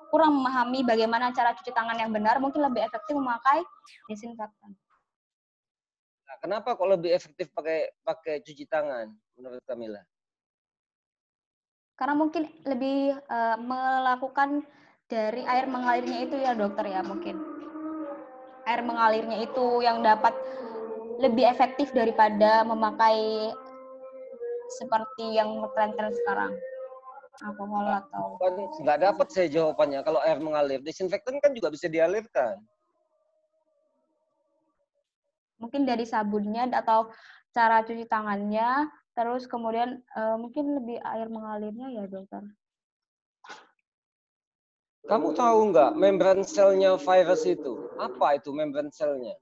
kurang memahami bagaimana cara cuci tangan yang benar, mungkin lebih efektif memakai disinfektan. Nah, kenapa kok lebih efektif pakai cuci tangan menurut Kamila? Karena mungkin lebih melakukan dari air mengalirnya itu ya dokter ya, mungkin. Air mengalirnya itu yang dapat lebih efektif daripada memakai seperti yang tren-tren sekarang. Alkohol atau... Nggak dapat saya jawabannya. Kalau air mengalir, disinfektan kan juga bisa dialirkan. Mungkin dari sabunnya atau cara cuci tangannya, terus kemudian mungkin lebih air mengalirnya ya dokter. Kamu tahu nggak membran selnya virus itu? Apa itu membran selnya?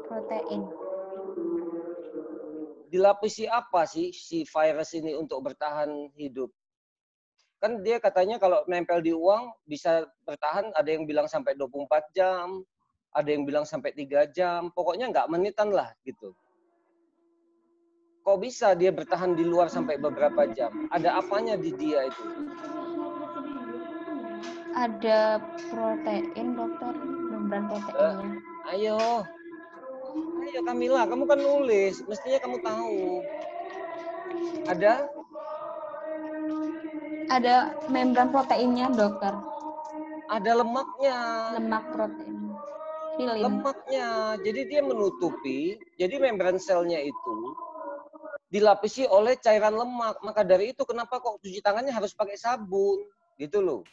Protein. Dilapisi apa sih si virus ini untuk bertahan hidup? Kan dia katanya kalau nempel di uang bisa bertahan, ada yang bilang sampai 24 jam, ada yang bilang sampai 3 jam, pokoknya nggak menitan lah gitu. Kok bisa dia bertahan di luar sampai beberapa jam? Ada apanya di dia itu? Ada protein, dokter, membran proteinnya. Ayo Kamila, kamu kan nulis, mestinya kamu tahu. Ada membran proteinnya, dokter. Ada lemaknya. Lemak protein. Filin. Lemaknya, jadi dia menutupi, jadi membran selnya itu dilapisi oleh cairan lemak. Maka dari itu kenapa kok cuci tangannya harus pakai sabun, gitu loh.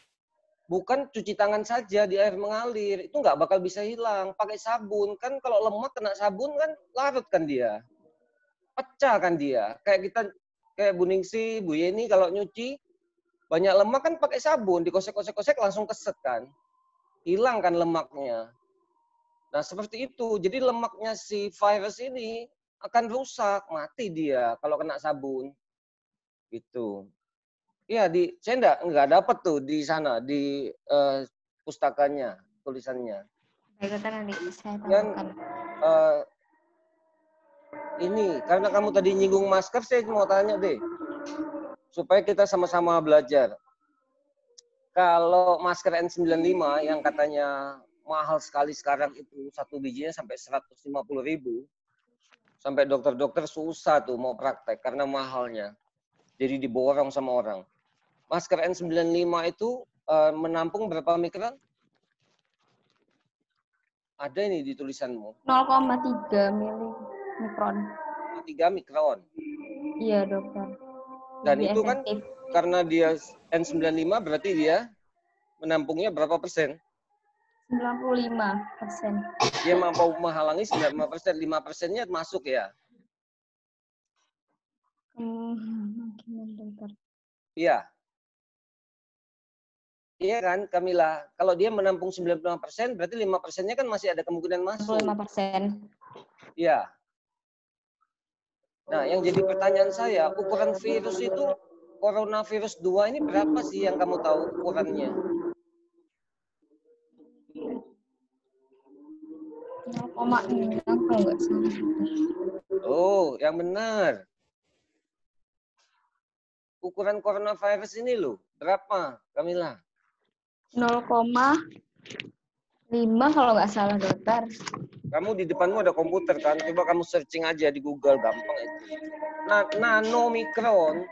Bukan cuci tangan saja di air mengalir, itu nggak bakal bisa hilang. Pakai sabun, kan kalau lemak kena sabun kan larut kan dia. Pecah kan dia. Kayak Bu Ningsi, Bu Yeni kalau nyuci, banyak lemak kan pakai sabun, dikosek-kosek-kosek langsung keset kan. Hilang kan lemaknya. Nah seperti itu, jadi lemaknya si virus ini akan rusak, mati dia kalau kena sabun. Gitu. Iya, saya nggak dapat tuh di sana, di pustakanya, tulisannya. Baik, nanti saya tambahkan. Ini, karena kamu tadi nyinggung masker, saya mau tanya deh. Supaya kita sama-sama belajar. Kalau masker N95 yang katanya mahal sekali sekarang itu, satu bijinya sampai 150.000. Sampai dokter-dokter susah tuh mau praktek karena mahalnya. Jadi diborong sama orang. Masker N95 itu menampung berapa mikron? Ada ini di tulisanmu. 0,3 mikron. 3 mikron. Iya, dokter. Dan itu kan karena dia N95 berarti dia menampungnya berapa persen? 95%. Dia mampu menghalangi 95%. 5%-nya masuk ya? Iya. Iya kan, Kamila? Kalau dia menampung 95%, berarti 5%-nya kan masih ada kemungkinan masuk. 5%. Iya. Nah, yang jadi pertanyaan saya, ukuran virus itu, coronavirus 2 ini berapa sih yang kamu tahu ukurannya? 0,6 kalau nggak salah. Oh, yang benar. Ukuran coronavirus ini loh, berapa, Kamila? 0,5 kalau nggak salah, dokter. Kamu di depanmu ada komputer kan? Coba kamu searching aja di Google, gampang itu. Nanomikron.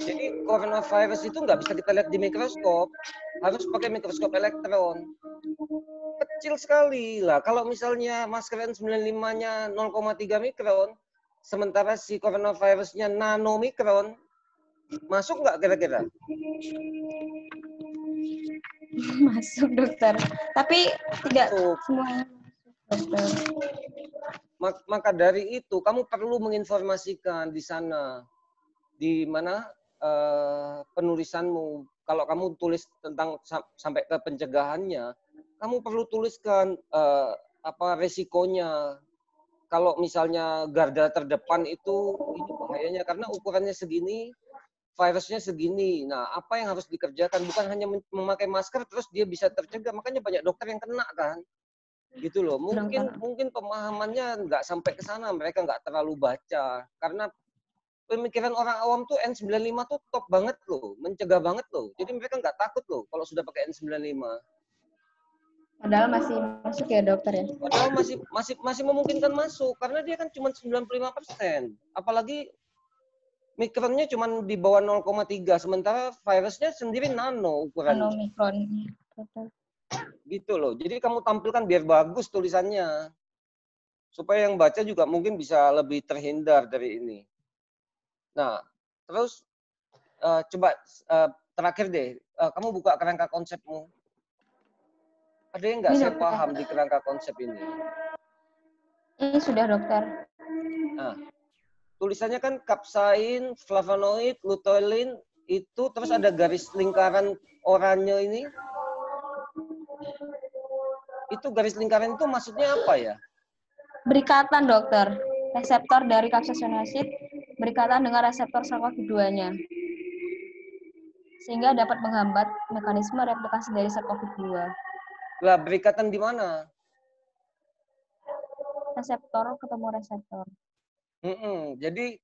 Jadi coronavirus itu nggak bisa kita lihat di mikroskop, harus pakai mikroskop elektron. Kecil sekali lah. Kalau misalnya masker N95-nya 0,3 mikron, sementara si coronavirusnya nanomikron, masuk nggak kira-kira? Masuk, dokter. Tapi tidak semuanya masuk, dokter. Maka dari itu, kamu perlu menginformasikan di sana, di mana penulisanmu. Kalau kamu tulis tentang sampai ke pencegahannya, kamu perlu tuliskan apa resikonya. Kalau misalnya garda terdepan itu bahayanya karena ukurannya segini, virusnya segini. Nah, apa yang harus dikerjakan? Bukan hanya memakai masker terus dia bisa tercegah. Makanya banyak dokter yang kena kan. Gitu loh. Mungkin pemahamannya nggak sampai ke sana. Mereka nggak terlalu baca. Karena pemikiran orang awam tuh N95 tuh top banget loh. Mencegah banget loh. Jadi mereka nggak takut loh kalau sudah pakai N95. Padahal masih masuk ya dokter ya? Padahal masih memungkinkan masuk. Karena dia kan cuma 95%. Apalagi mikronnya cuma di bawah 0,3, sementara virusnya sendiri nano ukurannya. Nanomikron. Gitu loh. Jadi kamu tampilkan biar bagus tulisannya. Supaya yang baca juga mungkin bisa lebih terhindar dari ini. Nah, terus coba terakhir deh, kamu buka kerangka konsepmu. Ada yang nggak saya paham di kerangka konsep ini? Ini sudah dokter. Nah, tulisannya kan kapsain, flavonoid, luteolin, itu terus ada garis lingkaran oranye ini. Itu garis lingkaran itu maksudnya apa ya? Berikatan dokter. Reseptor dari kapsaicinosid berikatan dengan reseptor SARS-CoV-2-nya. Sehingga dapat menghambat mekanisme replikasi dari SARS-CoV-2. Lah, berikatan di mana? Reseptor ketemu reseptor. Jadi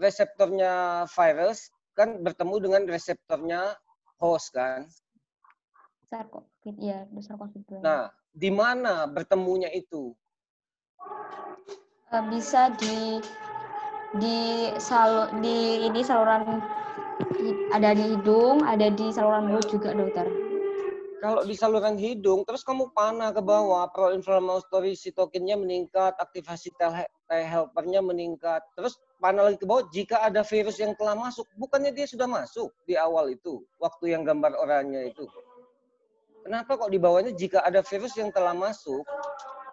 reseptornya virus kan bertemu dengan reseptornya host kan? SARS-CoV, ya, SARS-CoV-2. Nah, di mana bertemunya itu? Bisa ini saluran, ada di hidung, ada di saluran mulut juga dokter. Kalau di saluran hidung, terus kamu panah ke bawah, pro-inflammatory sitokinnya meningkat, aktivasi T helpernya meningkat, terus panah lagi ke bawah jika ada virus yang telah masuk. Bukannya dia sudah masuk di awal itu, waktu yang gambar oranye itu. Kenapa kok di bawahnya jika ada virus yang telah masuk,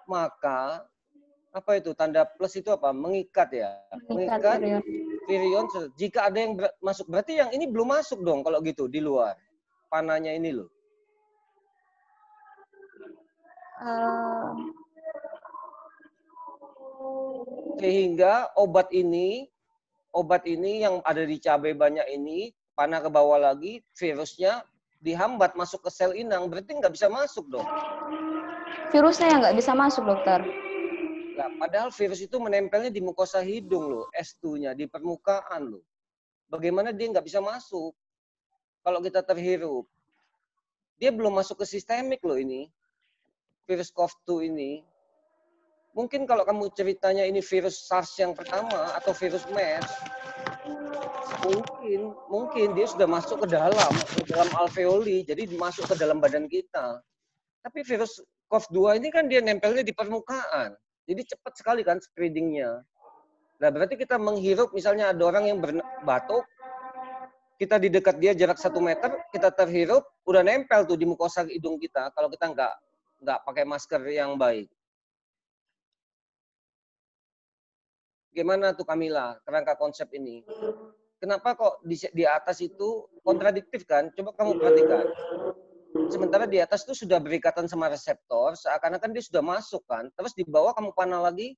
maka apa itu tanda plus itu apa? Mengikat ya. Mengikat virion. Jika ada yang masuk, berarti yang ini belum masuk dong kalau gitu di luar. Panahnya ini loh. Sehingga obat ini yang ada di cabai banyak ini, panah ke bawah lagi, virusnya dihambat masuk ke sel inang, berarti nggak bisa masuk dong. Virusnya yang nggak bisa masuk, dokter. Nah, padahal virus itu menempelnya di mukosa hidung loh, S2-nya, di permukaan loh. Bagaimana dia nggak bisa masuk kalau kita terhirup? Dia belum masuk ke sistemik loh ini. Virus COV-2 ini. Mungkin kalau kamu ceritanya ini virus SARS yang pertama atau virus MERS, mungkin dia sudah masuk ke dalam alveoli, jadi masuk ke dalam badan kita. Tapi virus COV-2 ini kan dia nempelnya di permukaan. Jadi cepat sekali kan spreading-nya. Nah, berarti kita menghirup, misalnya ada orang yang batuk, kita di dekat dia jarak 1 meter, kita terhirup, udah nempel tuh di mukosa hidung kita kalau kita nggak pakai masker yang baik. Gimana tuh Kamila, kerangka konsep ini? Kenapa kok di atas itu kontradiktif kan? Coba kamu perhatikan. Sementara di atas itu sudah berikatan sama reseptor, seakan-akan dia sudah masuk kan. Terus di bawah kamu panah lagi,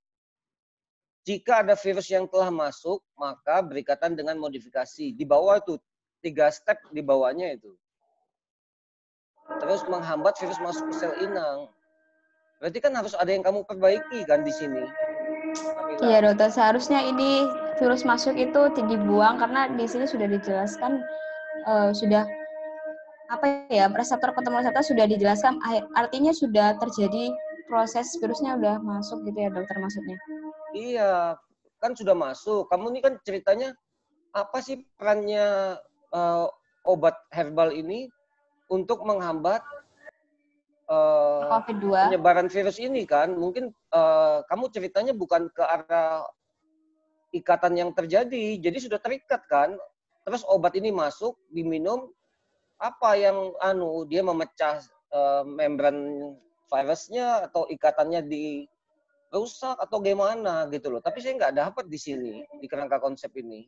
jika ada virus yang telah masuk, maka berikatan dengan modifikasi. Di bawah itu, 3 step di bawahnya itu. Terus menghambat virus masuk ke sel inang. Berarti kan harus ada yang kamu perbaiki kan di sini. Iya dokter, seharusnya ini virus masuk itu dibuang karena di sini sudah dijelaskan, sudah apa ya, reseptor ketemu reseptor sudah dijelaskan, artinya sudah terjadi proses virusnya udah masuk gitu ya dokter maksudnya? Iya, kan sudah masuk. Kamu ini kan ceritanya apa sih perannya obat herbal ini untuk menghambat COVID-2 penyebaran virus ini kan? Mungkin kamu ceritanya bukan ke arah ikatan yang terjadi, jadi sudah terikat kan? Terus obat ini masuk, diminum, apa yang dia memecah membran virusnya atau ikatannya dirusak atau gimana gitu loh. Tapi saya nggak dapat di sini di kerangka konsep ini.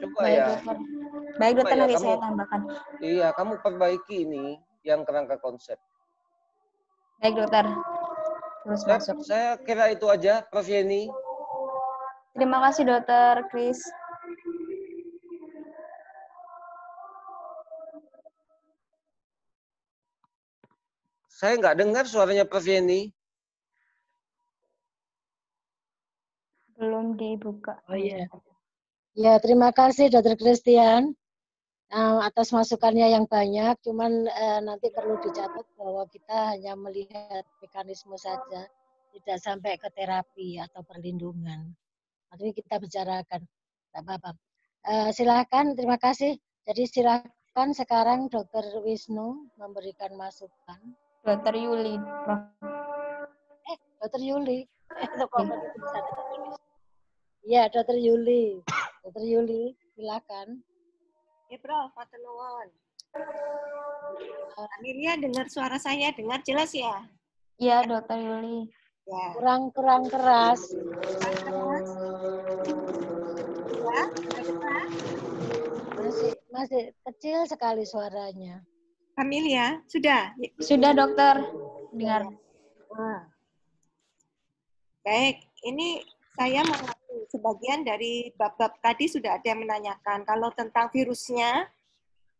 Coba baik, ya. dokter. Baik dokter, nanti saya tambahkan. Iya, kamu perbaiki ini yang kerangka konsep. Baik dokter. Terus masuk. Saya kira itu aja, Prof Yeni. Terima kasih Dokter Kris. Saya nggak dengar suaranya Prof. Yeni. Belum dibuka. Oh iya. Ya, terima kasih Dokter Christian atas masukannya yang banyak. Cuman nanti perlu dicatat bahwa kita hanya melihat mekanisme saja, tidak sampai ke terapi atau perlindungan. Nanti kita bicarakan, tidak apa-apa. Silakan, terima kasih. Jadi silakan sekarang Dokter Wisnu memberikan masukan. Dokter Yuli, Prof. Dokter Yuli. Iya, Dokter Yuli. Dokter Yuli, silakan. Ya, Prof, matur nuwun. Amelia dengar suara saya, dengar jelas ya? Iya, Dokter Yuli. Ya. Kurang keras. Ya, masih kecil sekali suaranya. Amelia, sudah? Sudah, Dokter. Dengar. Baik, ini saya mengerti sebagian dari bab-bab tadi sudah ada yang menanyakan. Kalau tentang virusnya,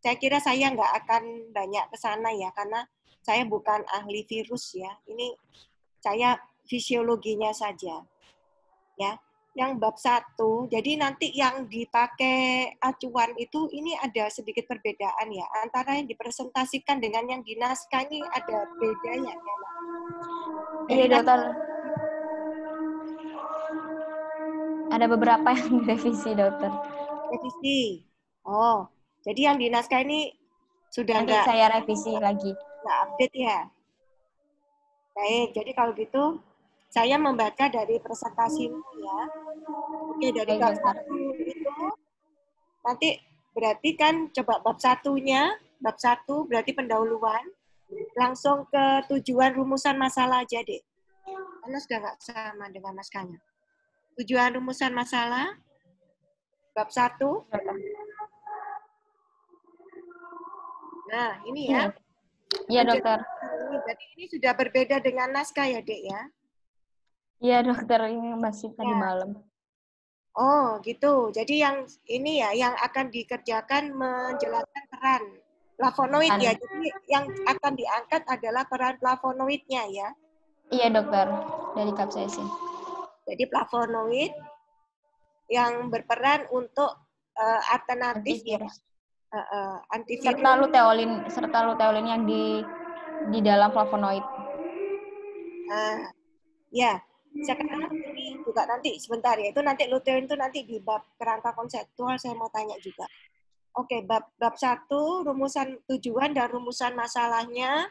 saya kira saya nggak akan banyak ke sana ya, karena saya bukan ahli virus ya. Ini saya fisiologinya saja. Ya, yang bab 1, jadi nanti yang dipakai acuan itu ini ada sedikit perbedaan ya, antara yang dipresentasikan dengan yang di naskah ini ada bedanya. Iya, Dokter. Ada beberapa yang direvisi, Dokter. Revisi. Oh, jadi yang di naskah ini sudah nanti saya revisi lagi. Nggak update ya. Baik, jadi kalau gitu saya membaca dari presentasimu ya. Oke, dari bab 1 itu nanti berarti kan coba bab 1-nya, bab 1 berarti pendahuluan, langsung ke tujuan rumusan masalah aja, Dek. Karena sudah nggak sama dengan naskahnya. Tujuan rumusan masalah, bab 1. Nah, ini ya. Iya, Dokter. Jadi ini sudah berbeda dengan naskah ya, Dek ya? Iya, Dokter. Ini masih tadi malam. Oh, gitu. Jadi yang ini ya, yang akan dikerjakan menjelaskan peran flavonoid ya. Jadi yang akan diangkat adalah peran flavonoidnya ya. Iya, Dokter. Dari capsaicin. Jadi flavonoid yang berperan untuk alternatif antivirus. Antivirus. Serta luteolin yang di dalam flavonoid. Ya. Sekarang ini juga nanti sebentar ya, itu nanti lutein itu nanti di bab kerangka konseptual saya mau tanya juga. Oke, bab 1 rumusan tujuan dan rumusan masalahnya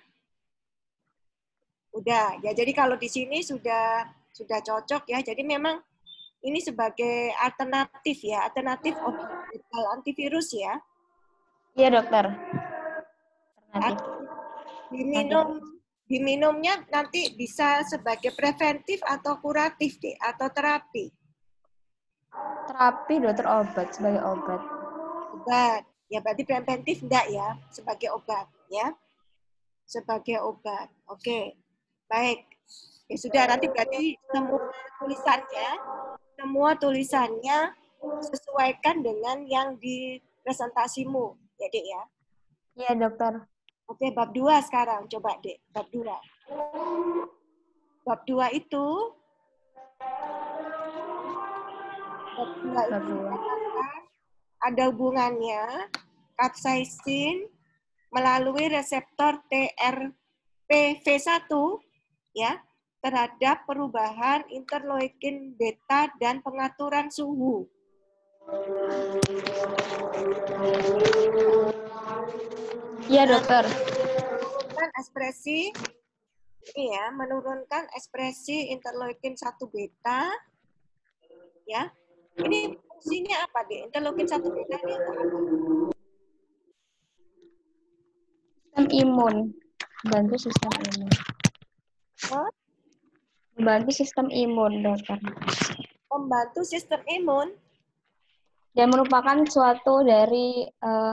udah ya. Jadi kalau di sini sudah cocok ya. Jadi memang ini sebagai alternatif ya, alternatif antivirus ya. Iya, Dokter. Diminumnya nanti bisa sebagai preventif atau kuratif deh, atau terapi. Terapi, Dokter, obat, sebagai obat. Obat, ya berarti preventif enggak ya, sebagai obat ya. Sebagai obat, oke. Baik, ya sudah nanti berarti semua tulisannya sesuaikan dengan yang di presentasimu, ya Dek ya. Iya, Dokter. Oke, bab 2 sekarang. Coba, Dek. Bab 2. Bab 2 itu ada hubungannya capsaicin melalui reseptor TRPV1 ya terhadap perubahan interleukin beta dan pengaturan suhu. Iya, Dokter. Menurunkan ekspresi interleukin 1 beta. Ya. Ini fungsinya apa, Dek? Interleukin 1 beta ini untuk apa? Sistem imun. Membantu sistem imun. Membantu sistem imun, Dokter. Membantu sistem imun. Dan merupakan suatu dari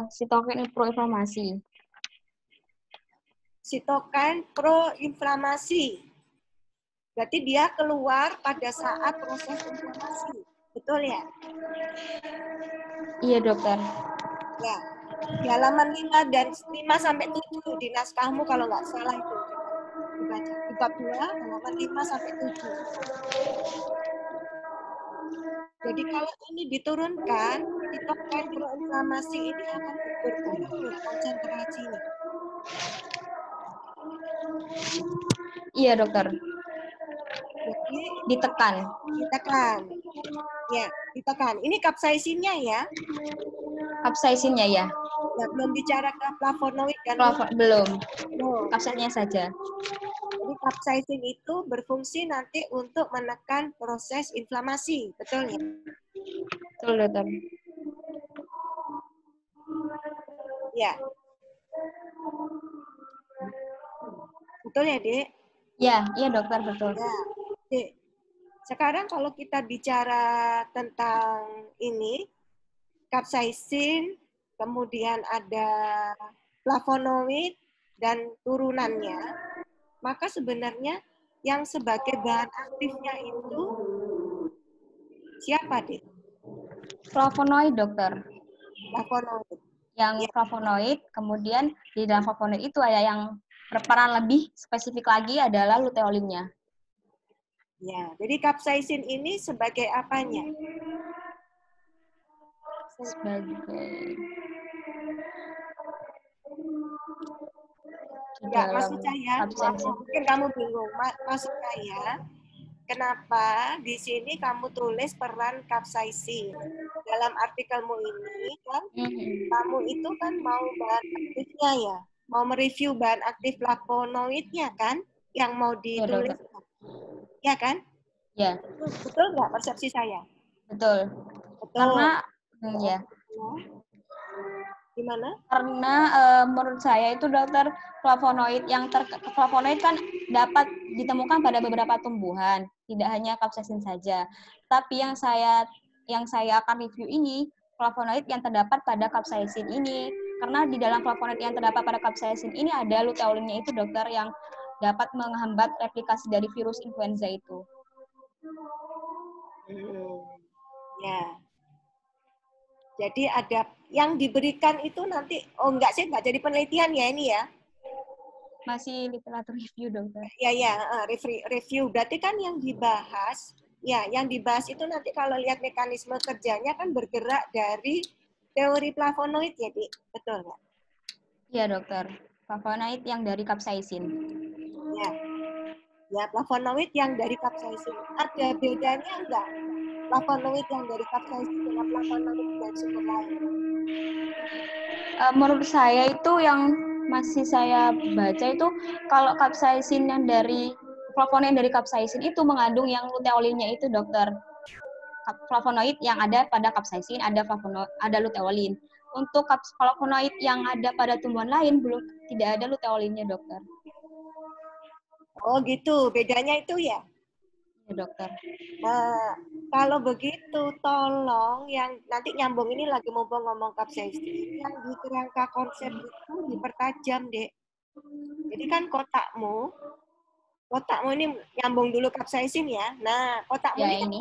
sitokin proinflamasi. Sitokin proinflamasi. Berarti dia keluar pada saat proses inflamasi. Betul ya? Iya, dokter. Ya. Di halaman 5 dan 5 sampai 7 di naskahmu kalau nggak salah itu. Dibaca. Di bab 2, halaman 5 sampai 7. Jadi kalau ini diturunkan, sitokin proinflamasi ini akan berkurang ya konsentrasinya. Iya, dokter. Jadi Ditekan. Ya, ditekan. Ini kapsaisinnya ya. Kapsaisinnya ya. Ya, belum bicara ke flavonoid dan Belum. No. Kapsaisinnya saja. Jadi kapsaisin itu berfungsi nanti untuk menekan proses inflamasi, betul ya? Betul, dokter. Ya. Betul ya, Dek? Ya, iya dokter, betul. Ya, Dek. Sekarang kalau kita bicara tentang ini, kapsaisin, kemudian ada flavonoid dan turunannya, maka sebenarnya yang sebagai bahan aktifnya itu siapa, Dek? Flavonoid, dokter. Flavonoid. Yang flavonoid, kemudian di dalam flavonoid itu ada yang berperan lebih spesifik lagi adalah luteolinnya. Ya, jadi kapsaisin ini sebagai apanya? Sebagai ya, maksud saya, mungkin kamu bingung. Maksud saya, kenapa di sini kamu tulis peran kapsaisin? Dalam artikelmu ini kan, kamu itu kan mau bahan aktifnya ya, mau mereview bahan aktif flavonoidnya kan, yang mau ditulis, ya kan? Ya. Betul nggak persepsi saya? Betul. Betul. Karena, ya. Gimana? Karena menurut saya itu dokter, flavonoid flavonoid kan dapat ditemukan pada beberapa tumbuhan, tidak hanya kapsaisin saja. Tapi yang saya akan review ini flavonoid yang terdapat pada kapsaisin ini. Karena di dalam flavonoid yang terdapat pada kapsaisin ini ada luteolinnya itu dokter yang dapat menghambat replikasi dari virus influenza itu. Ya. Jadi ada yang diberikan itu nanti, enggak sih, enggak jadi penelitian ya ini ya? Masih literatur review, dokter. Review. Berarti kan yang dibahas, yang dibahas itu nanti kalau lihat mekanisme kerjanya kan bergerak dari teori flavonoid ya, Dik? Betul nggak? Iya, dokter. Flavonoid yang dari kapsaisin. Ya, flavonoid yang dari kapsaisin. Ada bedanya enggak? Flavonoid yang dari kapsaisin dengan flavonoid dari sumber lain? Menurut saya itu yang masih saya baca itu kalau kapsaisin yang dari flavonoid dari kapsaisin itu mengandung yang luteolinnya itu, dokter. Flavonoid yang ada pada kapsaisin ada luteolin. Untuk flavonoid yang ada pada tumbuhan lain tidak ada luteolinnya, dokter. Oh gitu, bedanya itu ya? Ya, dokter. Nah, kalau begitu tolong yang nanti nyambung ini lagi mumpung ngomong kapsaisin, yang di kerangka konsep itu dipertajam, Dek. Jadi kan kotakmu ini nyambung dulu kapsaisin ya. Nah, kotakmu ya, ini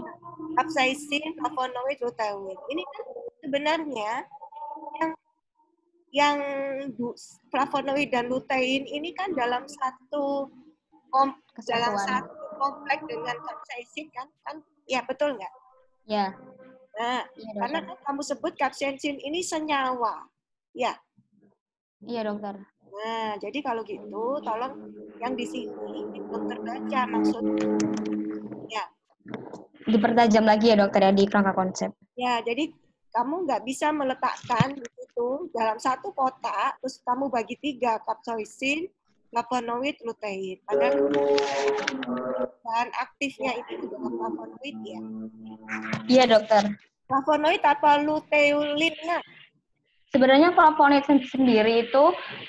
kapsaisin, flavonoid, lutein. Ini kan sebenarnya yang flavonoid dan lutein ini kan dalam satu kompleks dengan kapsaisin kan ya, betul nggak? Ya. Nah, karena kan kamu sebut kapsaisin ini senyawa, ya. Iya, dokter. Nah, jadi kalau gitu tolong yang di sini belum terbaca maksudnya. Ya. Dipertajam lagi ya, dokter, ya, di kerangka konsep. Ya, jadi kamu nggak bisa meletakkan itu dalam satu kotak terus kamu bagi 3, kapsaisin, flavonoid, lutein. Padahal bahan aktifnya itu adalah flavonoid ya. Iya, dokter. Flavonoid apa luteolinnya? Sebenarnya flavonoid sendiri itu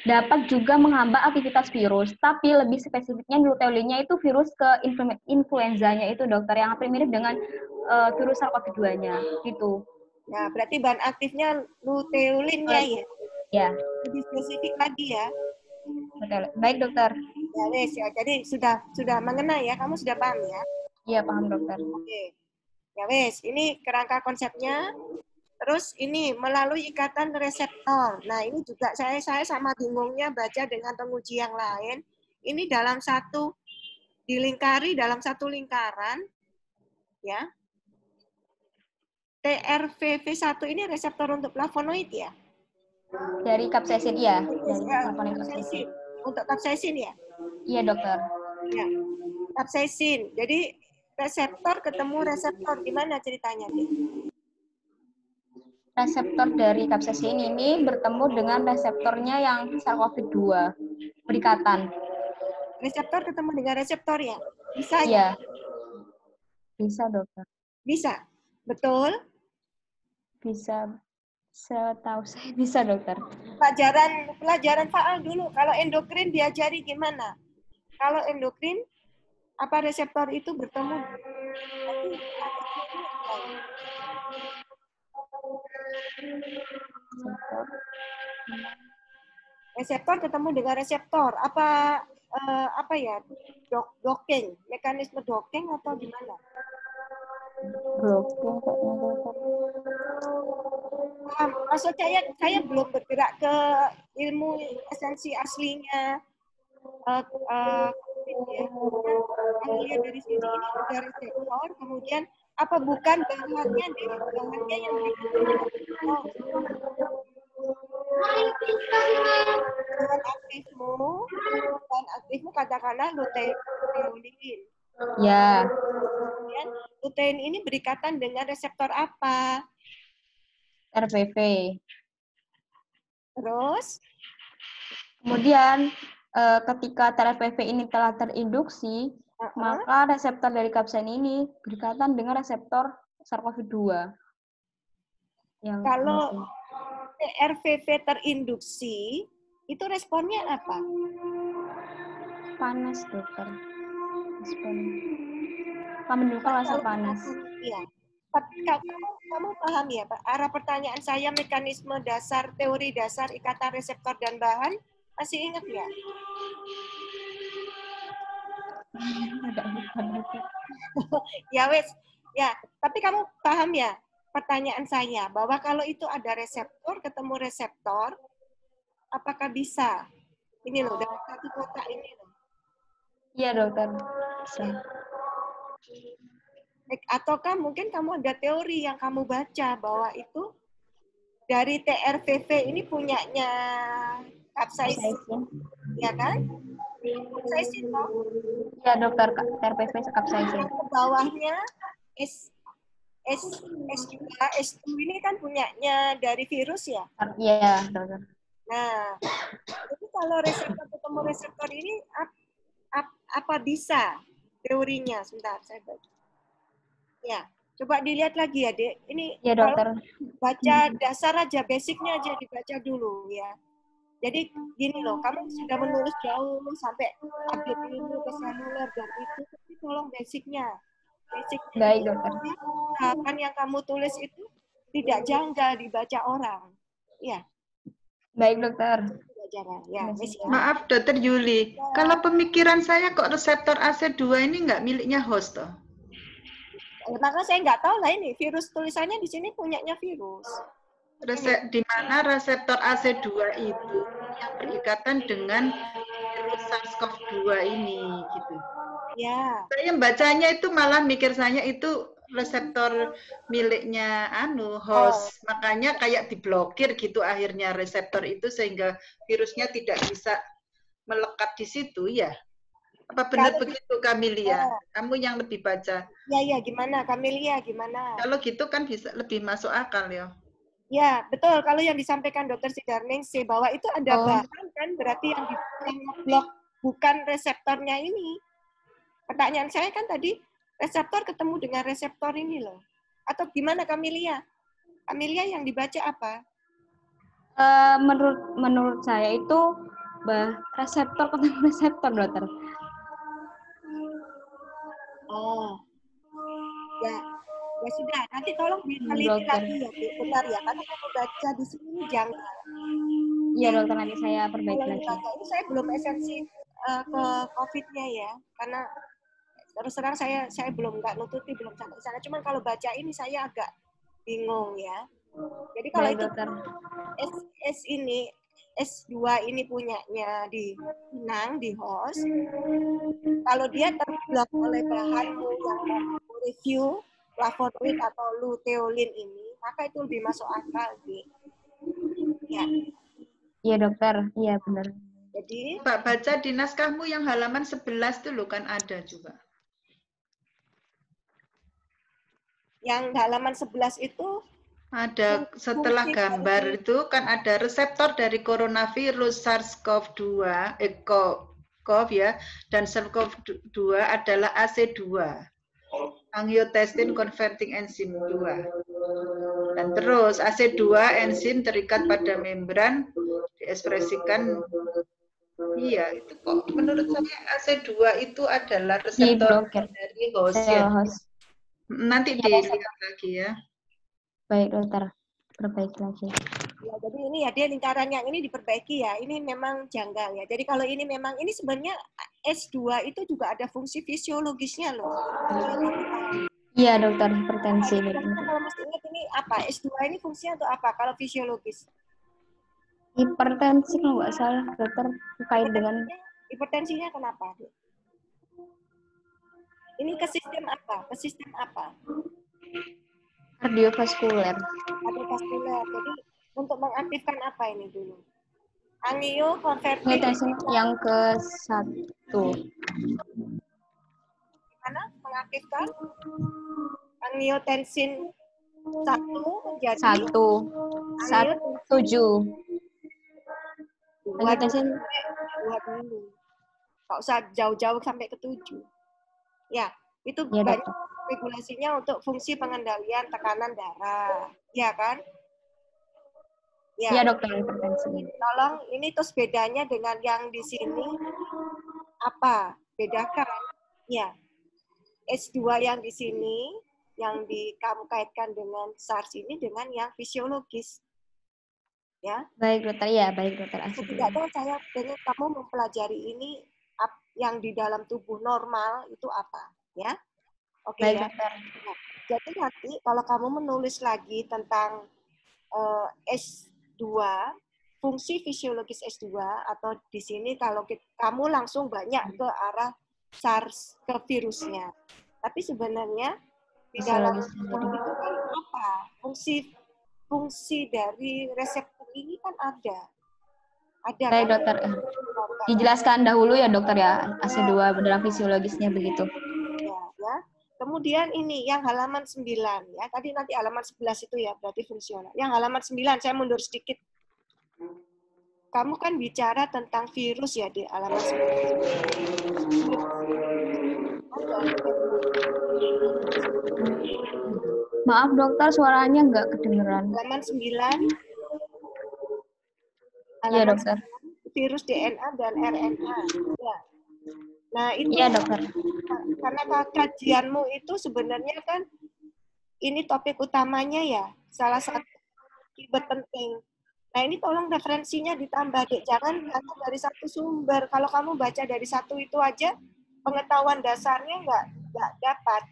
dapat juga menghambat aktivitas virus, tapi lebih spesifiknya luteolinnya itu virus ke influenzanya itu, dokter, yang hampir mirip dengan virus SARS-CoV-2-nya gitu. Nah, berarti bahan aktifnya luteolinnya ya? Ya. Lebih spesifik lagi ya? Betul. Baik, dokter. Ya, wes ya. Jadi sudah mengena ya, kamu sudah paham ya? Iya, paham, dokter. Oke. Ya wes, ini kerangka konsepnya. Terus ini melalui ikatan reseptor. Nah, ini juga saya sama bingungnya baca dengan penguji yang lain. Ini dalam satu dilingkari dalam satu lingkaran, ya. TRVV1 ini reseptor untuk flavonoid ya? Dari capsaicin, iya. Dari capsaicin. Untuk capsaicin ya? Iya, dokter. Ya, capsaicin. Jadi reseptor ketemu reseptor, gimana ceritanya, Dek? Reseptor dari capsaicin ini bertemu dengan reseptornya yang SARS-CoV-2, berikatan. Reseptor ketemu dengan reseptor ya? Bisa ya? Iya. Bisa, dokter. Bisa? Betul? Bisa. Setahu saya bisa, dokter. Pelajaran faal dulu. Kalau endokrin diajari gimana? Kalau endokrin, apa reseptor itu bertemu? Reseptor ketemu dengan reseptor. Apa ya? Docking, mekanisme docking atau gimana? Blocking kayaknya, dokter. Maksud saya belum bergerak ke ilmu esensi aslinya. Ya. Kalau lihat dari sini ini ada reseptor, kemudian apa bukan bahannya deh, bahannya yang bahan aktifmu katakanlah lutein. Ya. Kemudian lutein ini berikatan dengan reseptor apa? RPV. Terus? Kemudian ketika TRPV ini telah terinduksi, maka reseptor dari capsaicin ini berikatan dengan reseptor SARS-CoV-2. Kalau TRPV terinduksi, itu responnya apa? Panas, dokter. Respon. Menimbulkan rasa panas. Iya. Kamu paham ya, Pak? Arah pertanyaan saya, mekanisme dasar, teori dasar ikatan reseptor dan bahan, masih ingat nggak? Ya wes, ya. Tapi kamu paham ya pertanyaan saya bahwa kalau itu ada reseptor ketemu reseptor, apakah bisa? Ini loh dalam satu kotak ini loh. Iya, dokter. Bisa. Ataukah mungkin kamu ada teori yang kamu baca bahwa itu dari TRVV ini punyanya capsaicin, ya kan? Capsaicin toh? Ya, dokter, TRPV capsaicin. Ke bawahnya S2 ini kan punyanya dari virus ya? Iya, dokter. Nah, jadi kalau reseptor ketemu reseptor ini apa bisa teorinya? Sebentar, saya baca. Ya, coba dilihat lagi ya, Dek. Ini ya, dokter. Baca dasar aja, basicnya aja dibaca dulu ya. Jadi gini loh, kamu sudah menulis jauh sampai update ilmu ke seluler dan itu, tapi tolong basicnya. Baik, dokter. Kan yang kamu tulis itu tidak janggal dibaca orang. Ya. Baik, dokter. Ya, maaf, Dokter Yuli. Kalau pemikiran saya kok reseptor AC2 ini nggak miliknya host toh? Maka saya nggak tahu lah ini virus, tulisannya di sini punyanya virus. Di mana reseptor AC2 itu yang berikatan dengan virus SARS-CoV-2 ini gitu. Ya. Saya bacanya itu malah mikir saya itu reseptor miliknya host. Makanya kayak diblokir gitu akhirnya reseptor itu sehingga virusnya tidak bisa melekat di situ ya. Apa benar begitu Camelia? Kamu yang lebih baca. Ya, gimana Camelia, gimana? Kalau gitu kan bisa lebih masuk akal ya. Ya, betul. Kalau yang disampaikan Dr. Sidarningsih bahwa itu ada bahan kan, berarti yang ngeblok bukan reseptornya ini. Pertanyaan saya kan tadi, reseptor ketemu dengan reseptor ini loh. Atau gimana Camelia? Camelia yang dibaca apa? Menurut saya itu reseptor ketemu reseptor, dokter. Oh, ya sudah. Nanti tolong diteliti lagi ya, bentar ya. Karena aku baca di sini janggal. Iya, dokter, nanti saya perbaiki lagi. Ini saya belum esensi ke COVID-nya ya, karena Terus terang saya belum nggak nututi, belum sampai ke sana. Cuman kalau baca ini saya agak bingung ya. Jadi kalau Baik, itu dokter. S2 ini punyanya di Pinang, di host, kalau dia terblok oleh bahanmu yang mau review, flavonoid atau luteolin ini, maka itu lebih masuk akal. Ya. Iya, dokter. Iya, benar. Jadi, Mbak, baca di naskahmu yang halaman 11 itu loh, kan ada juga. yang halaman 11 itu ada setelah gambar itu kan ada reseptor dari coronavirus SARS-CoV-2, CoV ya, dan SARS-CoV-2 adalah AC2, angiotensin converting enzyme 2. Dan terus AC2 enzim terikat pada membran diekspresikan. Iya, itu kok menurut saya AC2 itu adalah reseptor dari host ya. Nanti dilihat lagi ya. Baik, dokter. Perbaiki lagi. Ya, jadi ini ya dia lingkaran yang ini diperbaiki ya. Ini memang janggal ya. Jadi kalau ini memang ini sebenarnya S2 itu juga ada fungsi fisiologisnya loh. Iya, dokter, hipertensi. Kalau mesti ingat ini apa? S2 ini fungsinya untuk apa? Kalau fisiologis? Hipertensi kalau nggak salah, dokter, terkait dengan hipertensinya kenapa? Ini ke sistem apa? Ke sistem apa? Kardiovaskuler. Kardiovaskuler. Jadi untuk mengaktifkan apa ini dulu? Angioconverting yang ke-1. Gimana mengaktifkan? Angiotensin 1 menjadi 7. Angiotensin 2 dulu. Nggak usah jauh-jauh sampai ke 7. Ya, itu ya, banyak dokter. regulasinya untuk fungsi pengendalian tekanan darah. Ya kan? Ya, dokter, hipertensi. Tolong, ini terus bedanya dengan yang di sini apa? Bedakan. Ya. S2 yang di sini, yang kamu kaitkan dengan SARS ini dengan yang fisiologis. Ya. Baik, dokter. Ya, baik, dokter. Setidaknya saya pengen kamu mempelajari ini yang di dalam tubuh normal itu apa, ya? Oke, baik, ya. Dokter. Nah, jadi nanti kalau kamu menulis lagi tentang S2, fungsi fisiologis S2 atau di sini kalau kamu langsung banyak ke arah SARS, ke virusnya. Tapi sebenarnya di dalam itu kan apa? Fungsi dari reseptor ini kan ada. Baik, kan? Dokter. Dijelaskan dahulu ya, dokter ya, AC2 dalam fisiologisnya begitu. Ya. Kemudian ini yang halaman 9 ya. Tadi nanti halaman 11 itu ya berarti fungsional. Yang halaman 9 saya mundur sedikit. Kamu kan bicara tentang virus ya di halaman 9. Maaf dokter, suaranya nggak kedengeran. Halaman 9. Iya, dokter. Virus DNA dan RNA. Ya. Nah, itu iya, dokter. Karena kajianmu itu sebenarnya kan ini topik utamanya ya, salah satu keyword penting. Nah, ini tolong referensinya ditambah, Dek. Jangan hanya dari satu sumber. Kalau kamu baca dari satu itu aja, pengetahuan dasarnya nggak dapat.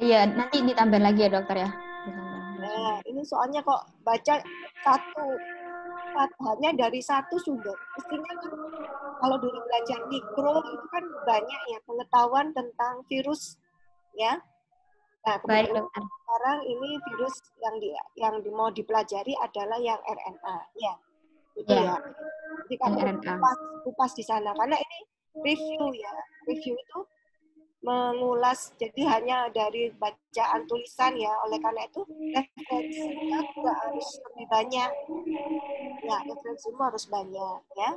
Iya, nanti ditambah lagi ya, dokter ya. Nah, ini soalnya kok baca hanya dari satu sumber. Mestinya kalau dulu belajar mikro itu kan banyak ya pengetahuan tentang virus ya. Nah, baik, dokter. Sekarang ini virus yang mau dipelajari adalah yang RNA ya. Itu ya. Jadi kamu kupas di sana karena ini review ya. Review itu mengulas, jadi hanya dari bacaan tulisan ya, oleh karena itu referensinya juga harus lebih banyak ya, referensimu harus banyak ya.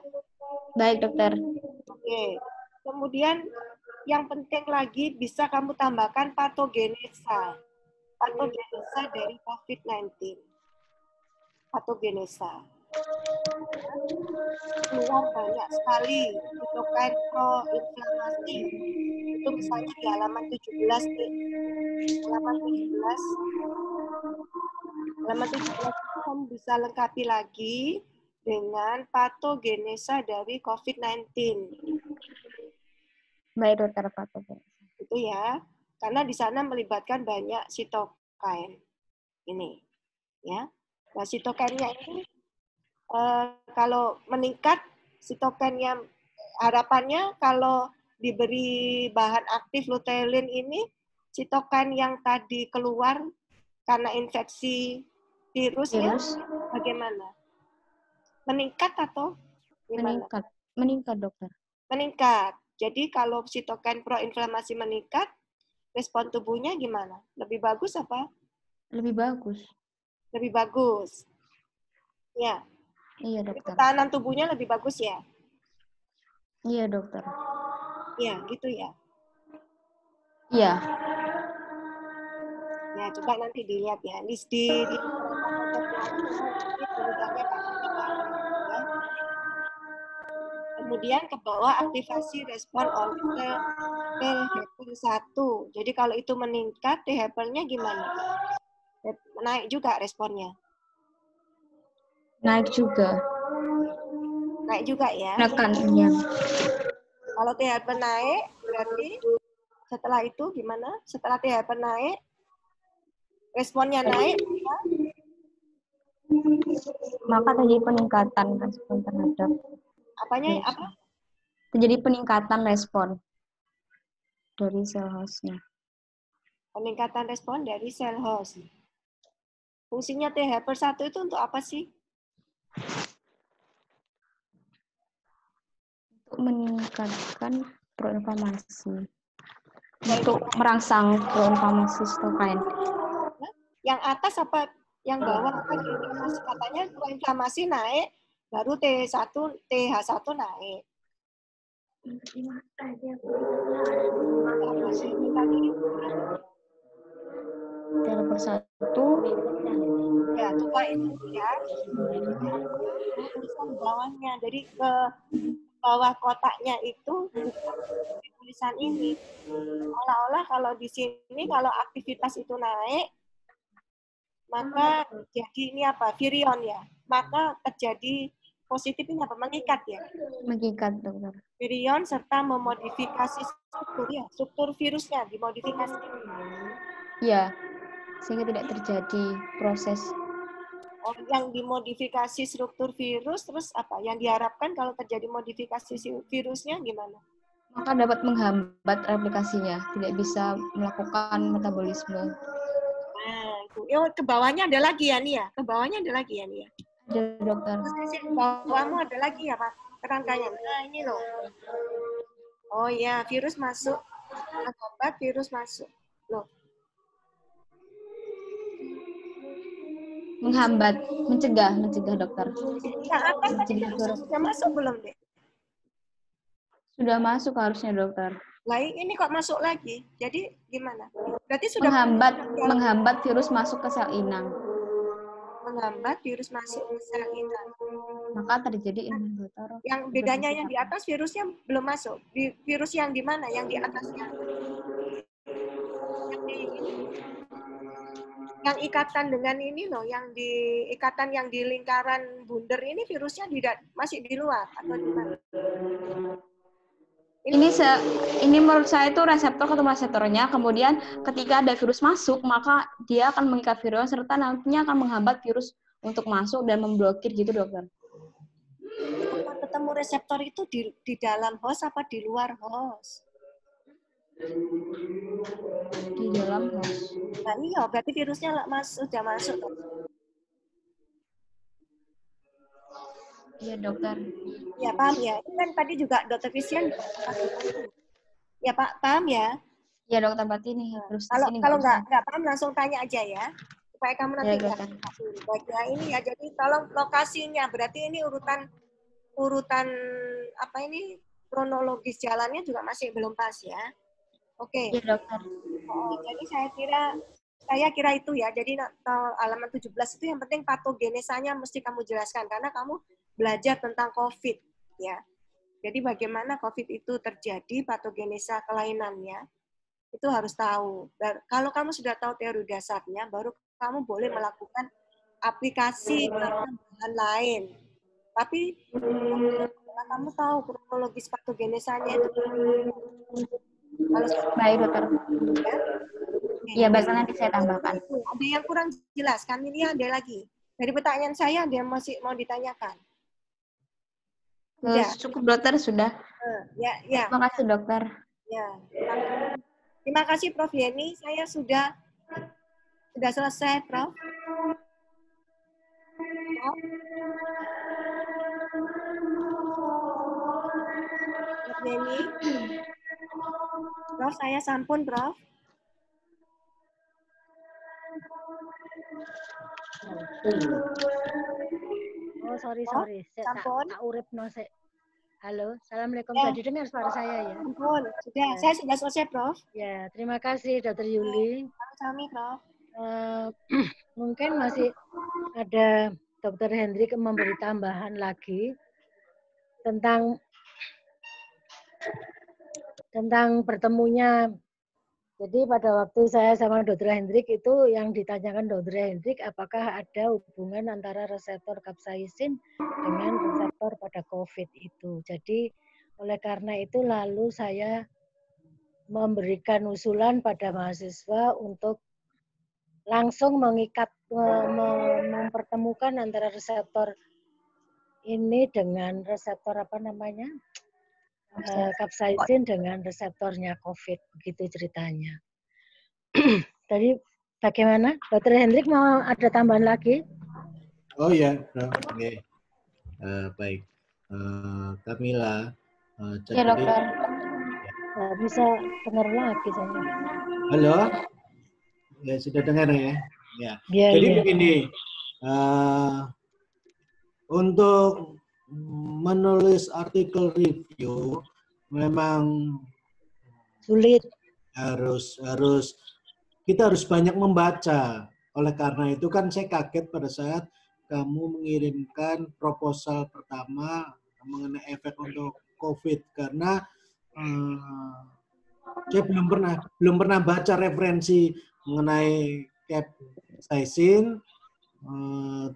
Baik, dokter. Oke, kemudian yang penting lagi bisa kamu tambahkan patogenesa dari COVID-19, patogenesa keluar banyak sekali sitokin proinflamasi. Itu misalnya di halaman 17 nih. Halaman 17 itu kamu bisa lengkapi lagi dengan patogenesa dari COVID-19. Baik, dokter patogenesis. Itu ya, karena di sana melibatkan banyak sitokain ini, ya. Nah, sitokainnya ini kalau meningkat, sitokainnya harapannya kalau diberi bahan aktif luteolin ini, sitokain yang tadi keluar karena infeksi virusnya bagaimana? Meningkat atau gimana? Meningkat, dokter. Meningkat. Jadi kalau sitokain proinflamasi meningkat, respon tubuhnya gimana? Lebih bagus apa? Lebih bagus. Lebih bagus. Ya. Iya, Jadi dokter. pertahanan tubuhnya lebih bagus ya? Iya, dokter. Iya, gitu ya. Iya. Ya, coba nanti dilihat ya. Di beberapa konsep ini memang ini penyebabnya ya. Kemudian ke bawah aktivasi respon oleh T helper 1. Jadi kalau itu meningkat, T helpernya gimana? Naik juga responnya. Naik juga. Naik juga ya. Menekannya. Kalau T helper naik, berarti setelah itu gimana? Setelah T helper naik, responnya naik, maka terjadi peningkatan respon terhadap apanya? Apa? Terjadi peningkatan respon dari sel hostnya. Peningkatan respon dari sel host. Fungsinya T helper 1 itu untuk apa sih? Untuk meningkatkan proinflamasi. Untuk merangsang proinflamasi sitokain. Yang atas apa yang bawah? Proinflamasi katanya proinflamasi naik, baru TH1 naik. Helper 1. Ya, coba itu ya. Tulisan bawahnya. Jadi ke bawah kotaknya itu tulisan ini. Seolah-olah kalau di sini kalau aktivitas itu naik, maka jadi ini apa? Virion ya. Maka terjadi positif ini apa? Mengikat ya. Mengikat, dokter. Virion serta memodifikasi struktur ya. Struktur virusnya dimodifikasi. Ya, sehingga tidak terjadi proses. Yang dimodifikasi struktur virus, terus apa? Yang diharapkan kalau terjadi modifikasi virusnya gimana? Maka dapat menghambat replikasinya, tidak bisa melakukan metabolisme. Nah, itu. Ke bawahnya ada lagi ya, nih ya? Ke bawahnya ada lagi ya, nih ya? Ada, dokter. Bawahmu ada lagi ya, Pak? Kerangkanya. Nah, ini loh. Oh ya, virus masuk. Menghambat virus masuk. Loh. Menghambat, mencegah dokter. Yang atas tadi virusnya sudah masuk belum, Dek? Sudah masuk harusnya, dokter. Lah ini kok masuk lagi? Jadi gimana? Berarti sudah menghambat virus masuk ke sel inang. Menghambat virus masuk ke sel inang. Maka terjadi ini, dokter. Yang bedanya yang di atas virusnya belum masuk. Virus yang di mana? Yang di atasnya. Yang ikatan dengan ini loh, yang di ikatan yang di lingkaran bundar ini virusnya masih di luar atau di mana? Ini menurut saya itu reseptor ketemu reseptornya, kemudian ketika ada virus masuk, maka dia akan mengikat virus serta nantinya akan menghambat virus untuk masuk dan memblokir gitu, dokter. Ketemu reseptor itu di dalam host apa di luar host? Di dalam host. Nah iya, berarti virusnya sudah masuk. Iya, dokter. Ya, paham ya. Itu kan tadi juga dokter Christian. Ya, Pak, paham ya? Ya, dokter berarti ini harus kalau nggak paham langsung tanya aja ya. Supaya kamu nanti ya, baiknya ini ya. Jadi tolong lokasinya. Berarti ini urutan apa ini kronologis jalannya juga masih belum pas ya. Oke. Ya, dokter. Jadi saya kira itu ya. Jadi halaman 17 itu yang penting patogenesanya mesti kamu jelaskan karena kamu belajar tentang COVID ya. Jadi bagaimana COVID itu terjadi, patogenesa kelainannya itu harus tahu. Dan kalau kamu sudah tahu teori dasarnya, baru kamu boleh melakukan aplikasi bahan lain. Tapi Karena kamu tahu kronologis patogenesannya itu. Kalau Baik, dokter. ya. Iya, baik, nanti saya tambahkan. Ada yang kurang jelas, Kamilia ada lagi. Dari pertanyaan saya ada yang masih mau ditanyakan. Cukup dokter, sudah. Ya. Terima kasih dokter. Ya. Terima kasih Prof Yeni. Saya sudah selesai, Prof. Prof Yeni. Prof, saya sampun, Prof. Oh, sorry. Sampun. Tak urip no sik. Halo, Assalamualaikum. Ya. Tadi dengar suara saya ya? Sampun. Sudah. Saya sudah selesai, Prof. Ya, terima kasih Dr. Yuli. Sami, Prof. Mungkin masih ada Dr. Hendrik memberi tambahan lagi tentang bertemunya. Jadi pada waktu saya sama Dr. Hendrik itu yang ditanyakan Dr. Hendrik apakah ada hubungan antara reseptor kapsaisin dengan reseptor pada COVID itu. Jadi oleh karena itu lalu saya memberikan usulan pada mahasiswa untuk langsung mempertemukan antara reseptor ini dengan reseptor kapsaisin dengan reseptornya COVID, begitu ceritanya. Tadi bagaimana? Dr. Hendrik mau ada tambahan lagi? Oh ya, oke. Baik. Kamila. Ya dokter. Bisa dengar lagi saya. Halo? Ya, sudah dengar ya? Ya. Jadi begini, untuk menulis artikel review memang sulit. Kita harus banyak membaca. Oleh karena itu kan saya kaget pada saat kamu mengirimkan proposal pertama mengenai efek untuk COVID karena saya belum pernah baca referensi mengenai capsaicin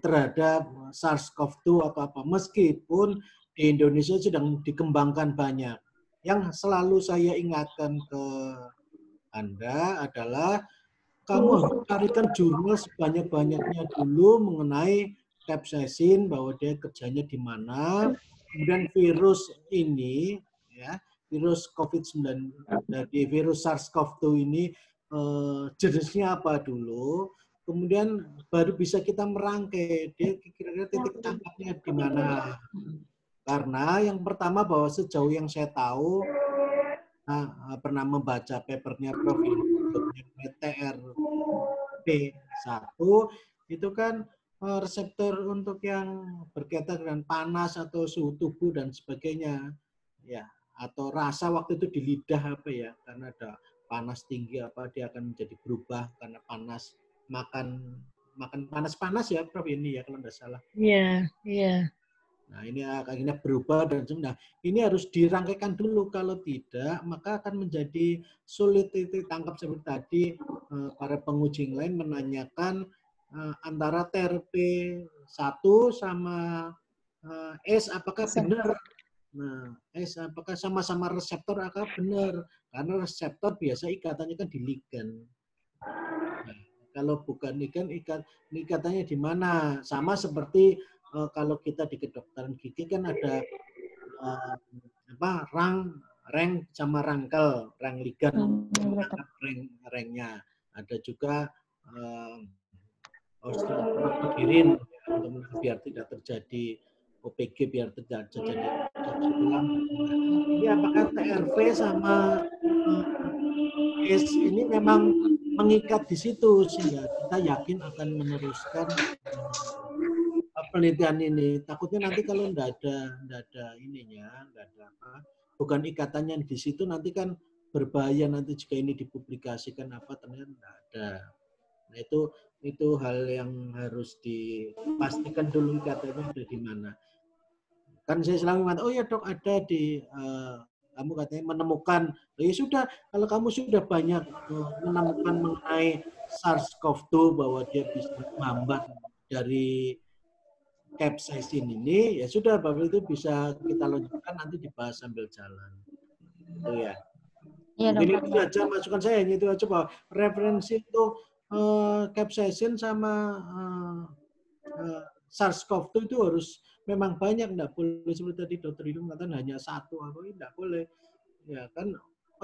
terhadap SARS-CoV-2 atau apa. Meskipun di Indonesia sedang dikembangkan banyak. Yang selalu saya ingatkan ke Anda adalah kamu harus carikan jurnal sebanyak-banyaknya dulu mengenai capsaicin, bahwa dia kerjanya di mana. Kemudian virus ini, ya, virus COVID-19, dari virus SARS-CoV-2 ini jenisnya apa dulu. Kemudian baru bisa kita merangkai dia kira-kira titik tangkapnya di mana. Karena yang pertama bahwa sejauh yang saya tahu, pernah membaca papernya Prof. TRP1 itu kan reseptor untuk yang berkaitan dengan panas atau suhu tubuh dan sebagainya, ya, atau rasa waktu itu di lidah apa ya, karena ada panas tinggi apa dia akan menjadi berubah karena panas, makan panas-panas ya Prof ini ya kalau tidak salah. Iya, iya. Nah ini akhirnya berubah dan sebenarnya ini harus dirangkaikan dulu, kalau tidak maka akan menjadi sulit ditangkap seperti tadi para penguji lain menanyakan antara TRP1 sama S apakah benar. Nah, S apakah sama-sama reseptor apakah benar, karena reseptor biasa ikatannya kan di ligan. Nah, kalau bukan ligan ikatannya di mana? Sama seperti kalau kita di kedokteran gigi kan ada reng sama rangkel, rang ligan, rengnya. Ada juga osteoporofin untuk biar tidak terjadi OPG, biar tidak terjadi tulang. Ini apakah TRV sama S ini memang mengikat di situ sehingga kita yakin akan meneruskan penelitian ini. Takutnya nanti kalau enggak ada ininya, enggak ada apa, bukan ikatannya di situ, nanti kan berbahaya nanti jika ini dipublikasikan apa ternyata enggak ada. Nah itu hal yang harus dipastikan dulu ikatannya ada di mana. Kan saya selalu mengatakan, oh ya dok ada di kamu katanya menemukan, ya sudah kalau kamu sudah banyak menemukan mengenai SARS-CoV-2 bahwa dia bisa menghambat dari capsaicin ini, ya sudah Bapak itu bisa kita lanjutkan nanti dibahas sambil jalan. Itu ya. Iya, Jadi dokter. itu aja masukan saya, itu aja bahwa referensi untuk capsaicin sama SARS-CoV-2 itu harus memang banyak, enggak boleh seperti tadi Dokter Hidung mengatakan hanya satu, enggak boleh. Ya kan,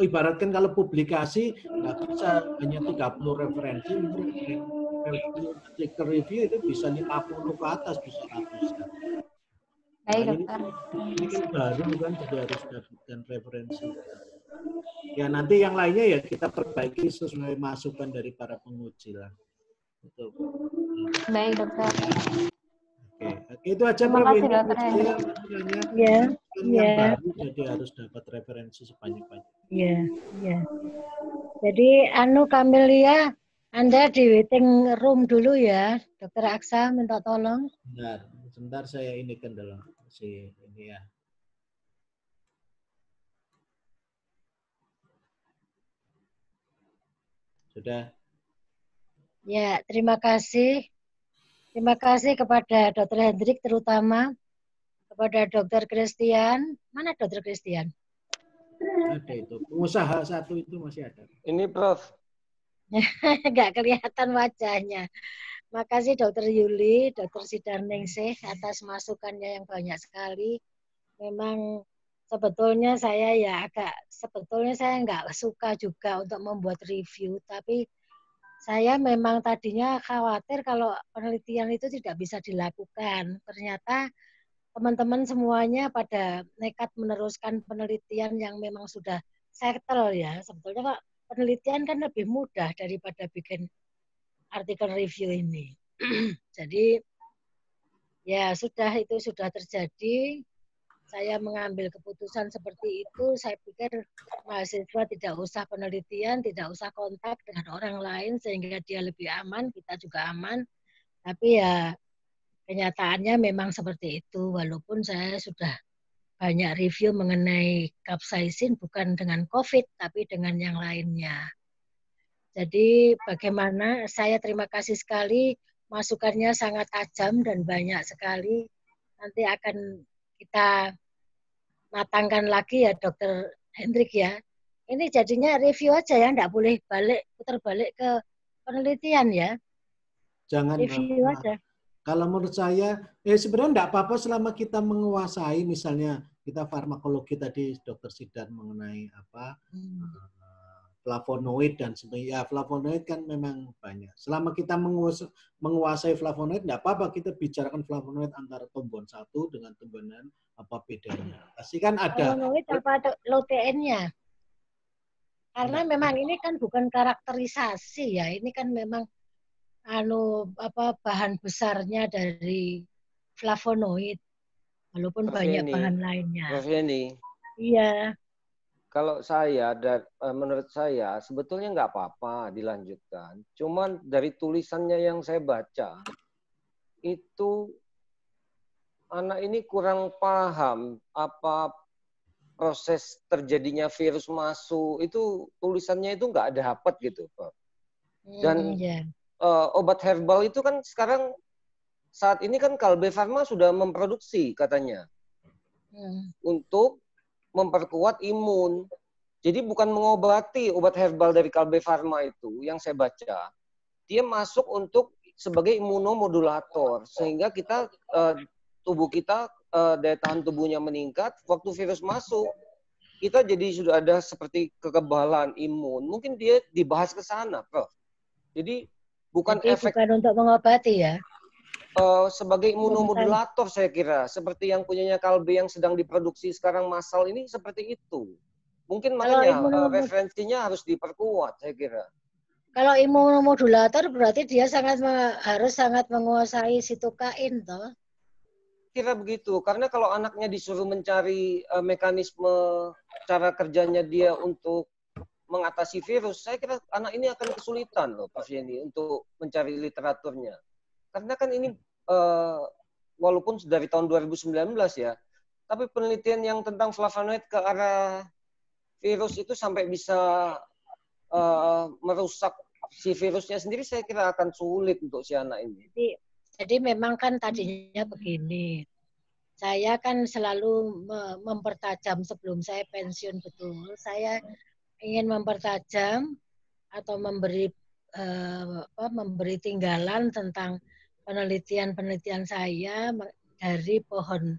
ibaratkan kalau publikasi enggak bisa hanya 30 referensi, artikel review itu bisa 50 ke atas, bisa ratusan. Baik, Nah, dokter. ini kan baru kan, jadi harus dapatkan referensi. Ya nanti yang lainnya ya kita perbaiki sesuai masukan dari para penguji lah. Betul. Baik, dokter. Oke, itu aja Terima Prof. kasih, Ini Dokter saya Hendrik. masukannya Ya, yang ya, baru, jadi harus dapat referensi sebanyak-banyak. ya, ya. Jadi Kamelia, Anda di waiting room dulu ya, Dokter Aksa minta tolong. Sebentar saya ini kan dalam si ini ya. Sudah. Ya, terima kasih. Terima kasih kepada Dokter Hendrik terutama, kepada Dokter Christian. Mana Dokter Christian? Ada itu. Pengusaha satu itu masih ada. Ini Prof. Nggak kelihatan wajahnya. Makasih Dokter Yuli, Dokter Sidarningsih atas masukannya yang banyak sekali. Memang sebetulnya saya nggak suka juga untuk membuat review, tapi saya memang tadinya khawatir kalau penelitian itu tidak bisa dilakukan. Ternyata teman-teman semuanya pada nekat meneruskan penelitian yang memang sudah settle ya. Sebetulnya kok penelitian kan lebih mudah daripada bikin artikel review ini. Jadi ya itu sudah terjadi. Saya mengambil keputusan seperti itu. Saya pikir mahasiswa tidak usah penelitian, tidak usah kontak dengan orang lain sehingga dia lebih aman, kita juga aman. Tapi ya kenyataannya memang seperti itu. Walaupun saya sudah banyak review mengenai capsaicin bukan dengan COVID, tapi dengan yang lainnya. Jadi bagaimana, saya terima kasih sekali, masukannya sangat tajam dan banyak sekali. Nanti akan kita matangkan lagi ya Dokter Hendrik ya. Ini jadinya review aja ya, enggak boleh putar balik ke penelitian ya. Jangan review aja. Kalau menurut saya, sebenarnya enggak apa-apa selama kita menguasai, misalnya kita farmakologi tadi Dokter Sidar mengenai flavonoid dan sebagainya. Ya, flavonoid kan memang banyak. Selama kita menguasai flavonoid, enggak apa-apa kita bicarakan flavonoid antara tumbuhan satu dengan tumbuhan apa bedanya. Pasti kan ada. Flavonoid apa lutein-nya? Karena memang ini kan bukan karakterisasi ya, ini kan memang bahan besarnya dari flavonoid, walaupun banyak bahan lainnya. Prof Yeni. Iya. Kalau menurut saya sebetulnya nggak apa-apa dilanjutkan. Cuman dari tulisannya yang saya baca itu anak ini kurang paham apa proses terjadinya virus masuk, itu tulisannya itu nggak ada dapat gitu, Pak. Dan obat herbal itu kan sekarang saat ini kan Kalbe Farma sudah memproduksi katanya untuk memperkuat imun. Jadi bukan mengobati obat herbal dari Kalbe Farma itu yang saya baca. Dia masuk untuk sebagai imunomodulator sehingga tubuh kita daya tahan tubuhnya meningkat, waktu virus masuk kita jadi sudah ada seperti kekebalan imun. Mungkin dia dibahas ke sana, Prof. Jadi bukan untuk mengobati ya. Sebagai imunomodulator saya kira, seperti yang punyanya Kalbe yang sedang diproduksi sekarang massal ini seperti itu. Mungkin makanya referensinya harus diperkuat saya kira. Kalau imunomodulator berarti dia harus sangat menguasai sitokain toh. Kira begitu, karena kalau anaknya disuruh mencari mekanisme cara kerjanya dia untuk mengatasi virus, saya kira anak ini akan kesulitan loh Prof Yeni untuk mencari literaturnya. Karena kan ini walaupun dari tahun 2019 ya, tapi penelitian yang tentang flavonoid ke arah virus itu sampai bisa merusak si virusnya sendiri, saya kira akan sulit untuk si anak ini. Jadi Jadi memang kan tadinya begini. Saya kan selalu mempertajam sebelum saya pensiun betul. Saya ingin mempertajam atau memberi tinggalan tentang penelitian saya dari pohon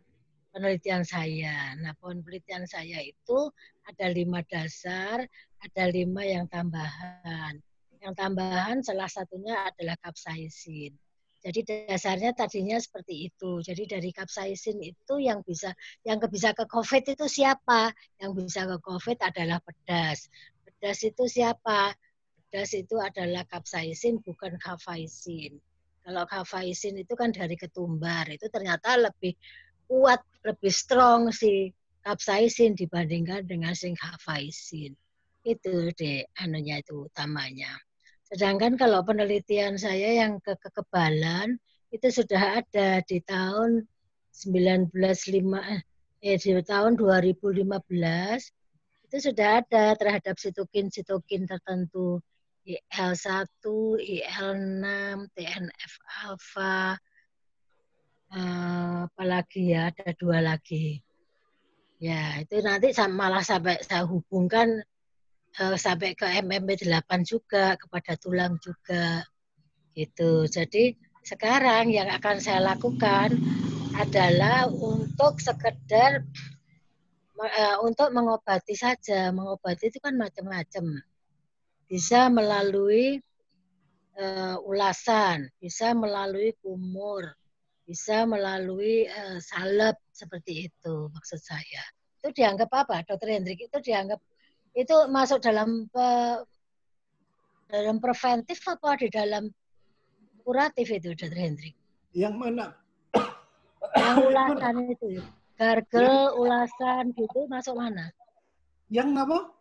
penelitian saya. Nah, pohon penelitian saya itu ada 5 dasar, ada 5 yang tambahan. Yang tambahan salah satunya adalah capsaicin. Jadi dasarnya tadinya seperti itu. Jadi dari capsaicin itu yang bisa ke COVID itu siapa? Yang bisa ke COVID adalah pedas. Pedas itu siapa? Pedas itu adalah capsaicin, bukan capsaicin. Kalau capsaicin itu kan dari ketumbar, itu ternyata lebih kuat, lebih strong si capsaicin dibandingkan dengan si capsaicin. Itu deh anunya itu utamanya. Sedangkan kalau penelitian saya yang kekebalan itu sudah ada di tahun 2015 itu sudah ada terhadap sitokin tertentu. IL-1, IL-6, TNF-alpha, apalagi ya, ada 2 lagi. Ya, itu nanti malah sampai saya hubungkan sampai ke MMP8 juga, kepada tulang juga. Gitu. Jadi sekarang yang akan saya lakukan adalah untuk sekedar untuk mengobati saja. Mengobati itu kan macam-macam. Bisa melalui ulasan, bisa melalui kumur, bisa melalui salep, seperti itu maksud saya. Itu dianggap apa, Dr. Hendrik? Itu dianggap itu masuk dalam preventif apa di dalam kuratif itu, Dr. Hendrik? Yang mana? Yang ulasan itu, gargel, ulasan gitu masuk mana? Yang apa?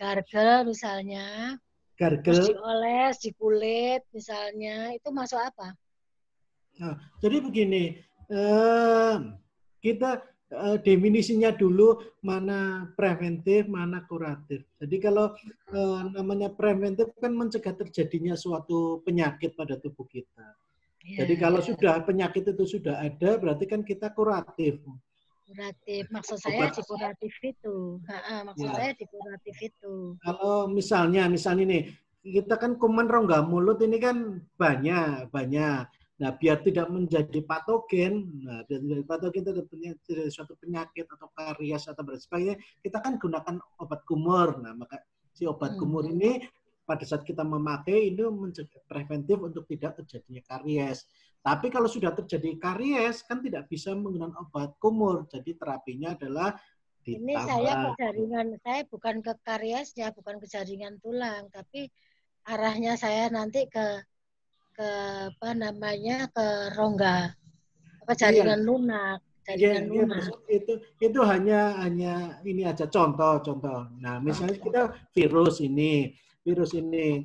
Gargel misalnya. Gargel. Terus dioles di kulit misalnya, itu masuk apa? Nah, jadi begini, kita definisinya dulu mana preventif, mana kuratif. Jadi kalau namanya preventif kan mencegah terjadinya suatu penyakit pada tubuh kita. Jadi kalau sudah penyakit itu sudah ada, berarti kan kita kuratif. Kuratif, maksud saya di kuratif itu. Saya di kuratif itu. Kalau misalnya nih, kita kan kuman rongga mulut ini kan banyak. Nah, biar tidak menjadi patogen, itu suatu penyakit atau karies atau sebagainya, kita kan gunakan obat kumur. Nah, maka si obat kumur ini pada saat kita memakai itu mencegah preventif untuk tidak terjadinya karies. Tapi kalau sudah terjadi karies kan tidak bisa menggunakan obat kumur. Jadi terapinya adalah ditambah. Ini saya ke jaringan, saya bukan ke kariesnya, bukan ke jaringan tulang, tapi arahnya saya nanti ke apa namanya, ke rongga, ke jaringan lunak. Itu hanya ini aja contoh. Nah, misalnya kita virus ini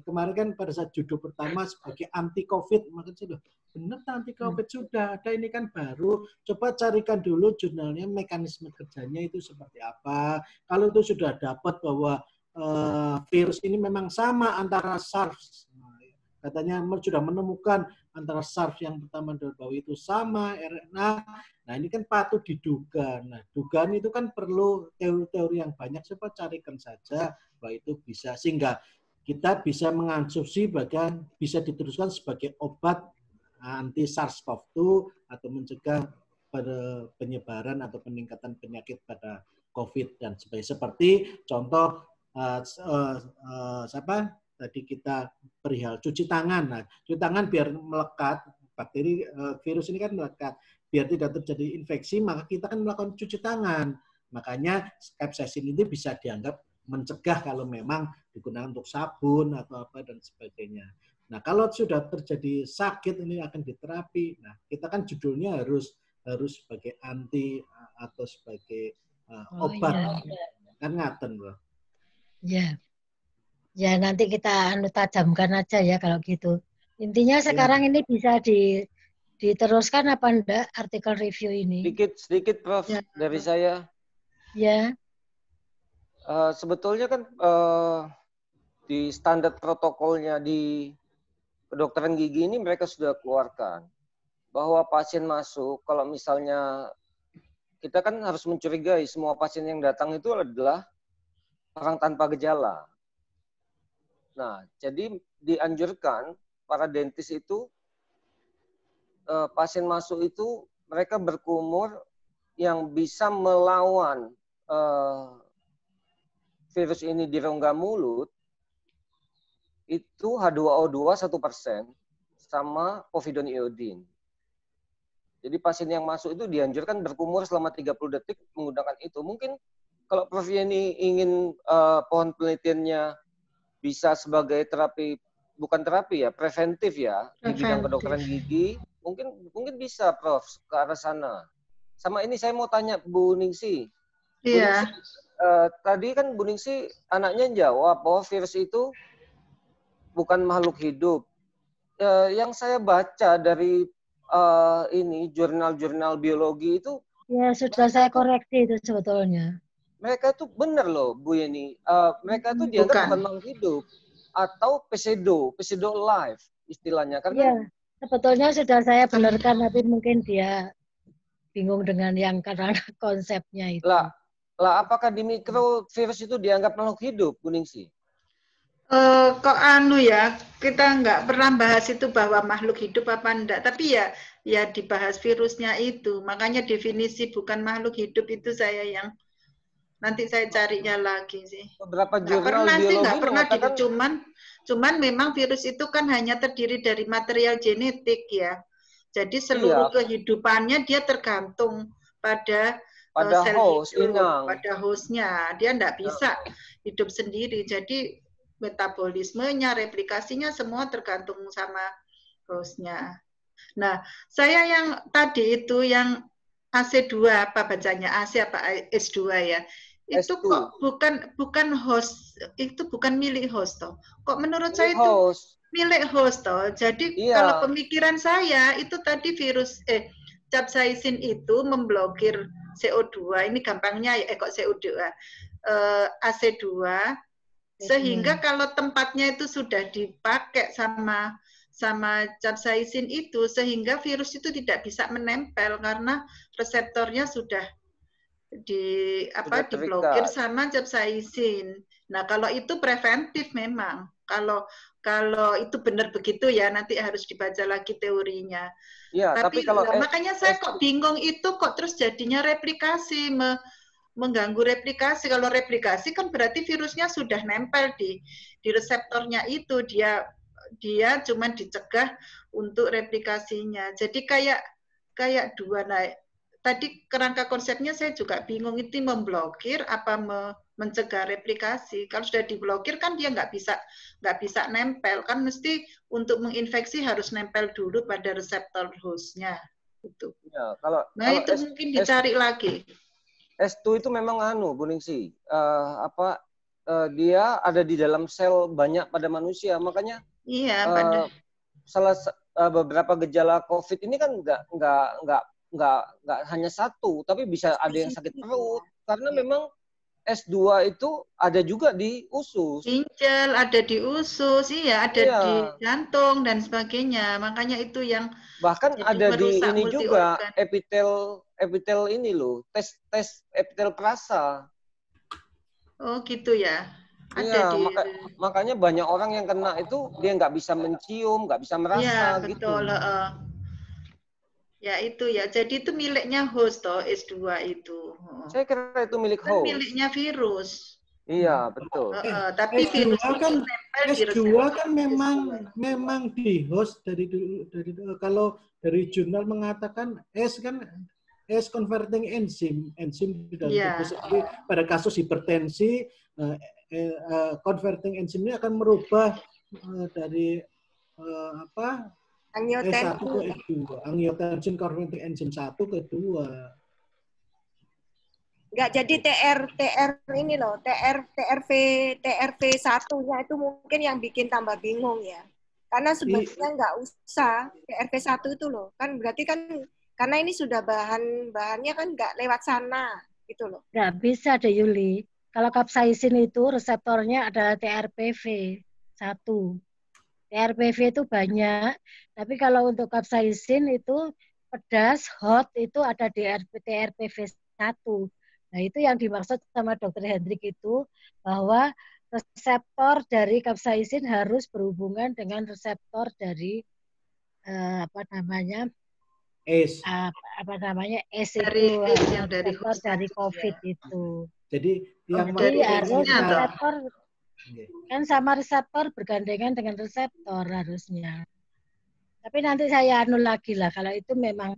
kemarin kan pada saat judul pertama sebagai anti COVID, maka sudah benar anti COVID sudah ada, ini kan baru. Coba carikan dulu jurnalnya, mekanisme kerjanya itu seperti apa. Kalau itu sudah dapat bahwa virus ini memang sama antara SARS, katanya sudah menemukan antara SARS yang pertama bahwa itu sama RNA. Nah, ini kan patut diduga. Nah, dugaan itu kan perlu teori-teori yang banyak. Coba carikan saja bahwa itu bisa, sehingga kita bisa mengasumsi bahkan bisa diteruskan sebagai obat anti SARS-CoV-2 atau mencegah penyebaran atau peningkatan penyakit pada COVID dan sebagainya. Seperti contoh tadi kita perihal cuci tangan. Nah, cuci tangan biar melekat, bakteri virus ini kan melekat. Biar tidak terjadi infeksi, maka kita kan melakukan cuci tangan. Makanya capsaicin ini bisa dianggap mencegah kalau memang digunakan untuk sabun atau apa dan sebagainya. Nah, kalau sudah terjadi sakit ini akan diterapi. Nah, kita kan judulnya harus sebagai anti atau sebagai obat. Kan ngaten, Bro. Ya. Ya, nanti kita tajamkan aja ya kalau gitu. Intinya sekarang ini bisa diteruskan apa enggak artikel review ini? Sedikit Prof, dari saya. Ya. Sebetulnya kan di standar protokolnya di kedokteran gigi ini mereka sudah keluarkan bahwa pasien masuk, kalau misalnya kita kan harus mencurigai semua pasien yang datang itu adalah orang tanpa gejala. Nah, jadi dianjurkan para dentis itu pasien masuk itu mereka berkumur yang bisa melawan virus ini di rongga mulut itu H2O2 1% sama povidone iodine. Jadi pasien yang masuk itu dianjurkan berkumur selama 30 detik menggunakan itu. Mungkin kalau Prof Yeni ingin pohon penelitiannya bisa sebagai terapi, bukan terapi ya, preventif ya, di bidang kedokteran gigi, mungkin bisa Prof ke arah sana. Sama ini saya mau tanya Bu Ningsi. Iya. Tadi kan Bu Ningsi anaknya jawab bahwa virus itu bukan makhluk hidup. Yang saya baca dari ini jurnal-jurnal biologi itu, ya sudah saya koreksi itu sebetulnya. Mereka itu benar loh Bu Yeni. Mereka itu dianggap bukan makhluk hidup atau pseudo life istilahnya. Karena ya, sebetulnya sudah saya benarkan, tapi mungkin dia bingung dengan yang karena konsepnya itu. Lah apakah di mikro virus itu dianggap makhluk hidup, Bu Ningsi? Kok anu ya, kita nggak pernah bahas itu bahwa makhluk hidup apa enggak, tapi ya dibahas virusnya itu. Makanya definisi bukan makhluk hidup itu saya yang nanti saya carinya lagi sih. Beberapa jurnal biologi mengatakan cuman memang virus itu kan hanya terdiri dari material genetik ya. Jadi seluruh kehidupannya dia tergantung pada sel host, hidup, pada hostnya. Dia enggak bisa hidup sendiri. Jadi metabolismenya, replikasinya semua tergantung sama hostnya. Nah, saya yang tadi itu yang AC2 apa bacanya, AC apa S2 ya. Itu S2. Kok bukan host, itu bukan milik host toh. Kok menurut saya itu milik host toh. Jadi kalau pemikiran saya itu tadi virus capsaicin itu memblokir CO2. Ini gampangnya ya kok CO2 AC2 sehingga kalau tempatnya itu sudah dipakai sama capsaicin itu sehingga virus itu tidak bisa menempel karena reseptornya sudah diblokir sama capsaicin. Nah, kalau itu preventif memang. Kalau itu benar begitu ya nanti harus dibaca lagi teorinya. Ya, tapi kalau makanya saya kok bingung itu kok terus jadinya replikasi mengganggu replikasi. Kalau replikasi kan berarti virusnya sudah nempel di reseptornya itu, dia cuma dicegah untuk replikasinya. Jadi kayak dua. Nah, tadi kerangka konsepnya saya juga bingung, itu memblokir apa mencegah replikasi. Kalau sudah diblokir kan dia nggak bisa nempel, kan mesti untuk menginfeksi harus nempel dulu pada reseptor hostnya. Itu. Ya, itu mungkin dicari lagi. S2 itu memang Bu Ningsi, dia ada di dalam sel banyak pada manusia, makanya beberapa gejala COVID ini kan nggak hanya satu, tapi bisa ada yang sakit perut karena memang S2 itu ada juga di usus. Ginjal ada di usus, ada di jantung dan sebagainya. Makanya itu yang bahkan ada di ini juga epitel ini loh, tes epitel perasa. Oh gitu ya. Iya, makanya banyak orang yang kena itu dia nggak bisa mencium, nggak bisa merasa gitu. Betul. Ya itu ya. Jadi itu miliknya host toh S2 itu. Saya kira itu milik host. Miliknya virus. Iya, betul. Tapi virus kan S2 kan memang di host dari kalau dari jurnal mengatakan S converting enzim di dalam tubuh sendiri. Pada kasus hipertensi converting enzim ini akan merubah dari S1 ke S2, angiotensin converting enzim 1 ke 2. Enggak, jadi TR ini loh, TRV1-nya itu mungkin yang bikin tambah bingung ya. Karena sebenarnya nggak usah TRV1 itu loh. Kan berarti kan karena ini sudah bahannya kan nggak lewat sana gitu loh. Nggak bisa deh Yuli. Kalau capsaicin itu reseptornya adalah TRPV1. TRPV itu banyak, tapi kalau untuk capsaicin itu pedas, hot itu ada di TRPV 1. Nah, itu yang dimaksud sama Dr. Hendrik itu, bahwa reseptor dari capsaicin harus berhubungan dengan reseptor dari ACE Dari itu, yang dari reseptor host dari tadi, COVID ya. itu. Jadi yang Jadi harus kita- reseptor kan sama reseptor bergandengan dengan reseptor harusnya. Tapi nanti saya anu lagi lah, kalau itu memang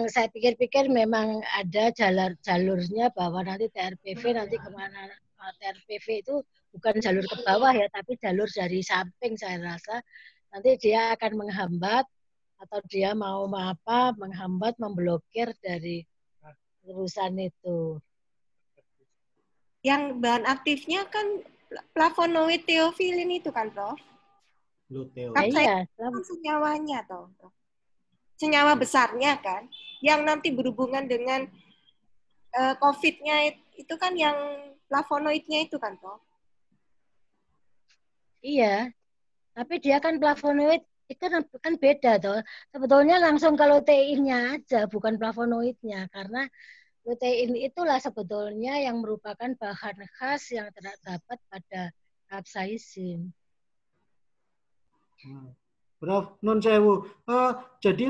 saya pikir-pikir memang ada jalurnya bahwa nanti TRPV nanti kemana. TRPV itu bukan jalur ke bawah ya, tapi jalur dari samping saya rasa. Nanti dia akan menghambat atau dia mau menghambat, memblokir dari urusan itu. Yang bahan aktifnya kan flavonoid theophylline itu kan, Prof? Iya, kan senyawanya toh. Senyawa besarnya kan, yang nanti berhubungan dengan COVID-nya itu kan yang flavonoidnya itu kan, Prof? Iya, tapi dia kan flavonoid itu kan beda toh. Sebetulnya langsung ke luteinnya aja, bukan flavonoidnya, karena lutein itulah sebetulnya yang merupakan bahan khas yang terdapat pada capsaicin. Prof, non sewu. Jadi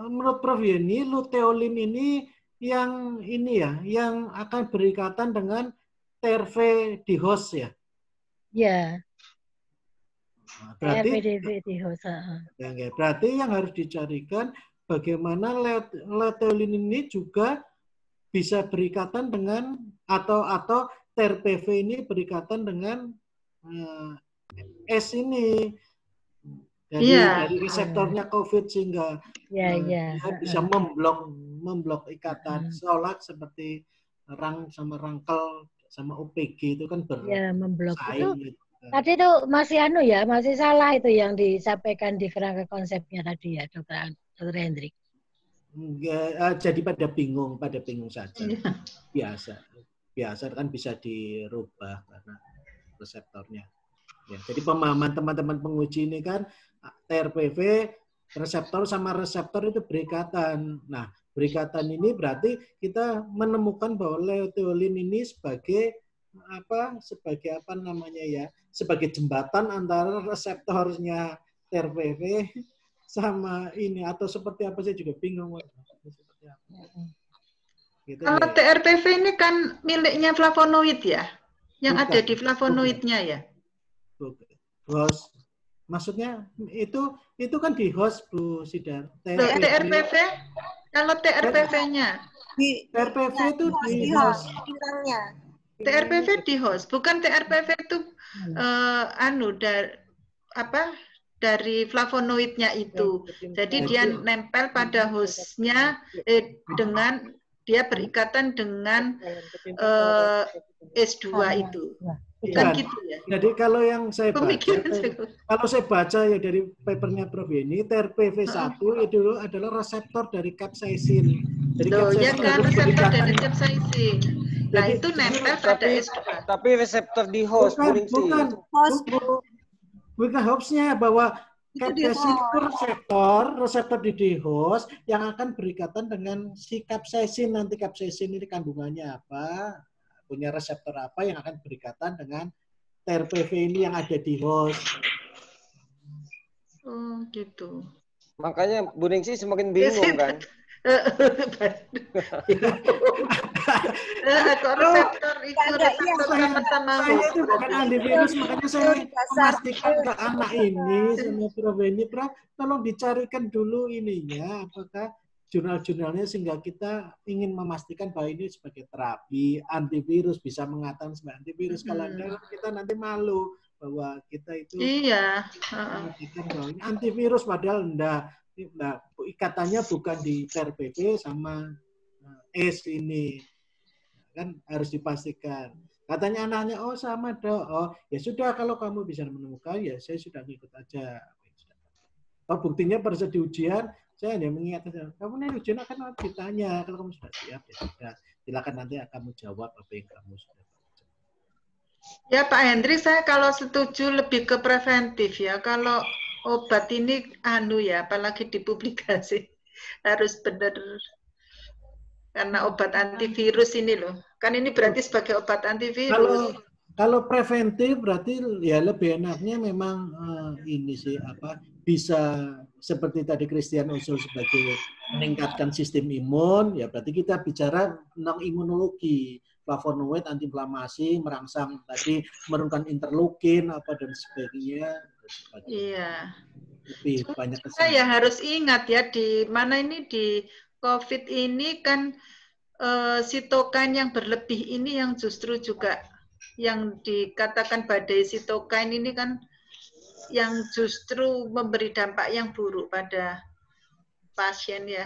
menurut Prof Yeni, luteolin ini yang yang akan berikatan dengan TRV di host ya? Ya. Berarti di host. Berarti yang harus dicarikan bagaimana luteolin ini juga bisa berikatan dengan atau TRPV ini berikatan dengan S ini. Jadi dari reseptornya COVID sehingga dia bisa memblok ikatan seolah seperti sama rangkel sama OPG itu kan memblok itu. Gitu. Tadi itu masih salah itu yang disampaikan di kerangka konsepnya tadi ya, Dr. Hendrik. Jadi pada bingung saja. Biasa kan bisa dirubah karena reseptornya. Ya, jadi pemahaman teman-teman penguji ini kan TRPV reseptor sama reseptor itu berikatan. Nah, berikatan ini berarti kita menemukan bahwa luteolin ini sebagai sebagai jembatan antara reseptornya TRPV sama ini atau seperti apa saya juga bingung. Gitu, kalau ya. TRPV ini kan miliknya flavonoid ya, yang ada di flavonoidnya ya. Host, maksudnya itu kan di host Bu Sidar. TRPV, kalau TRPV-nya. TRPV itu di host. TRPV di host, bukan TRPV itu dari flavonoidnya itu. Jadi dia nempel pada hostnya dengan dia berikatan dengan S2 itu. Bukan gitu ya. Jadi kalau yang saya baca, ya dari papernya Prof ini, TRPV1 itu adalah reseptor dari capsaicin. Jadi ya kan reseptor dari capsaicin. Nah, itu nempel pada S2. Tapi reseptor di host, bukan hostnya, bahwa capsaicin itu reseptor di host yang akan berikatan dengan si capsaicin. Nanti capsaicin ini kandungannya apa, punya reseptor apa yang akan berikatan dengan TRPV ini yang ada di host. Oh, gitu. Makanya Bu Ningsi semakin bingung kan? Kok reseptor itu sama saya itu bukan ahli virus, makanya saya memastikan ke anak ini sama Prof ini, Prof, tolong dicarikan dulu ininya, apakah jurnal-jurnalnya sehingga kita ingin memastikan bahwa ini sebagai terapi antivirus bisa mengatakan sebagai antivirus. Kalau enggak kita nanti malu bahwa kita itu memastikan bahwa ini antivirus padahal enggak. Nah, ikatannya bukan di TRPV sama S ini. Kan harus dipastikan. Katanya anaknya, oh sama dok. Oh ya sudah, kalau kamu bisa menemukan ya saya sudah ngikut aja. Oh buktinya pada saat di ujian saya hanya mengingatkan, kamu nanti ujian akan ditanya, kalau kamu sudah siap ya sudah. Silakan nanti kamu jawab apa yang kamu sudah baca. Ya Pak Hendrik, saya kalau setuju lebih ke preventif ya. Kalau obat ini ya, apalagi dipublikasi harus benar karena obat antivirus ini loh. Kan ini berarti sebagai obat antivirus. Kalau preventif berarti ya lebih enaknya memang ini sih bisa seperti tadi Christian usul sebagai meningkatkan sistem imun, ya berarti kita bicara tentang imunologi, flavonoid, antiinflamasi, merangsang tadi menurunkan interleukin dan sebagainya. Iya. Lebih banyak kita ya harus ingat ya di mana ini di COVID ini kan sitokin yang berlebih ini yang justru juga yang dikatakan badai sitokin ini kan yang justru memberi dampak yang buruk pada pasien ya.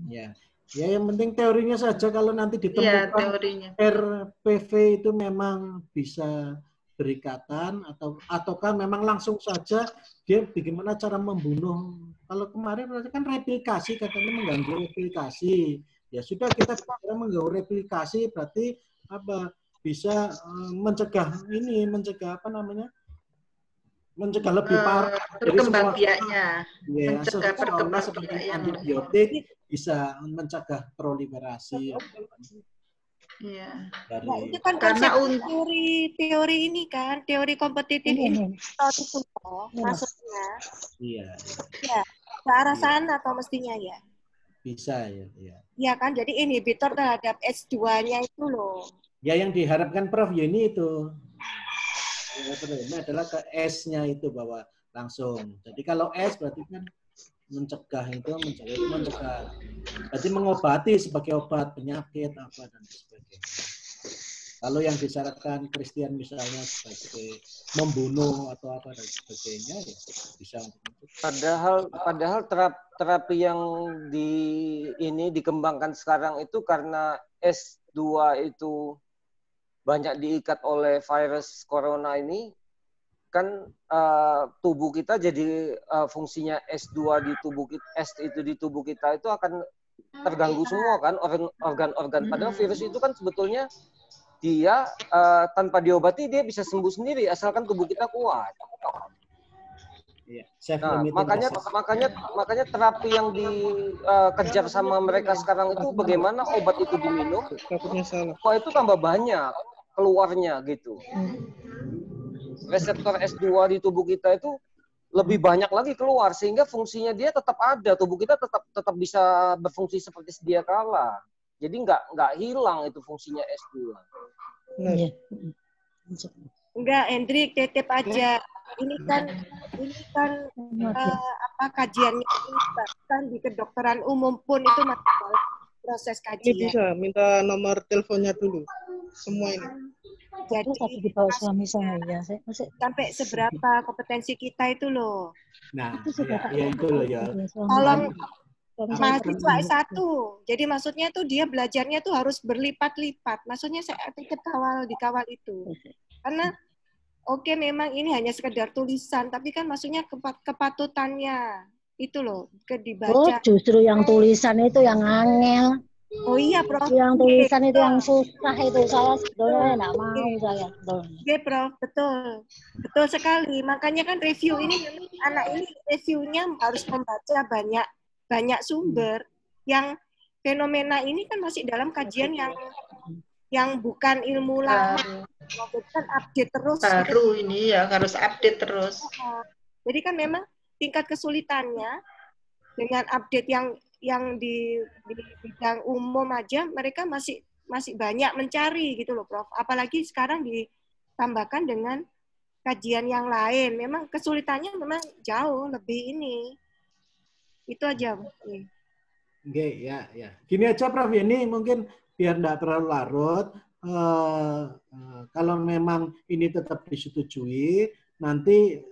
Ya, yang penting teorinya saja kalau nanti ditemukan RPV itu memang bisa berikatan ataukah memang langsung saja dia bagaimana cara membunuh. Kalau kemarin berarti kan replikasi katanya mengganggu replikasi. Ya sudah kita bicara mengganggu replikasi berarti bisa mencegah mencegah lebih parah. Perkembangbiaknya. Ya, seperti antibiotik bisa mencegah proliferasi. Iya. Nah, itu kan karena teori ini kan, teori kompetitif ini maksudnya. Iya. Ya, ke arah sana atau mestinya ya. Bisa ya. Iya kan, jadi inhibitor terhadap S2-nya itu loh. Ya yang diharapkan Prof ini itu. Ini adalah ke S-nya itu bahwa langsung. Jadi kalau S berarti kan mencegah. Berarti mengobati sebagai obat penyakit dan sebagainya. Kalau yang disyaratkan Christian misalnya sebagai membunuh atau dan sebagainya ya bisa untuk itu. Padahal terapi yang dikembangkan sekarang itu karena S2 itu banyak diikat oleh virus corona ini, kan tubuh kita jadi fungsinya S2 di tubuh kita, S itu di tubuh kita itu akan terganggu semua kan organ-organ. Padahal virus itu kan sebetulnya dia tanpa diobati dia bisa sembuh sendiri asalkan tubuh kita kuat. Nah, makanya terapi yang dikejar sama mereka sekarang itu bagaimana obat itu diminum, kok itu tambah banyak keluarnya gitu. Reseptor S2 di tubuh kita itu lebih banyak lagi keluar sehingga fungsinya dia tetap ada, tubuh kita tetap bisa berfungsi seperti sedia kala. Jadi nggak hilang itu fungsinya S2. Enggak, Hendrik, tetep aja. Ini kan kajiannya bahkan di kedokteran umum pun itu masih proses kajian. Ini bisa minta nomor teleponnya dulu. Semua ini. Jadi dibawa suami saya sampai seberapa kompetensi kita itu loh. Nah, ya itu loh ya. Tolong mahasiswa S1. Jadi maksudnya tuh dia belajarnya tuh harus berlipat-lipat. Maksudnya saya dikawal itu. Karena oke, memang ini hanya sekedar tulisan, tapi kan maksudnya kepatutannya itu loh, dibaca. Oh, justru yang tulisan itu yang angel. Oh iya, Prof. Yang tulisan itu yang susah itu saya sebetulnya nggak mau saya. Oke, Prof. Betul sekali. Makanya kan review ini anak ini reviewnya harus membaca banyak sumber. Yang fenomena ini kan masih dalam kajian yang bukan ilmu lama. Kan update terus. Baru ini ya harus update terus. Jadi kan memang tingkat kesulitannya dengan update yang di bidang umum aja mereka masih banyak mencari gitu loh, Prof. Apalagi sekarang ditambahkan dengan kajian yang lain. Memang kesulitannya memang jauh lebih ini. Itu aja. Oke, ya. Gini aja, Prof. Ini mungkin biar tidak terlalu larut. Kalau memang ini tetap disetujui, nanti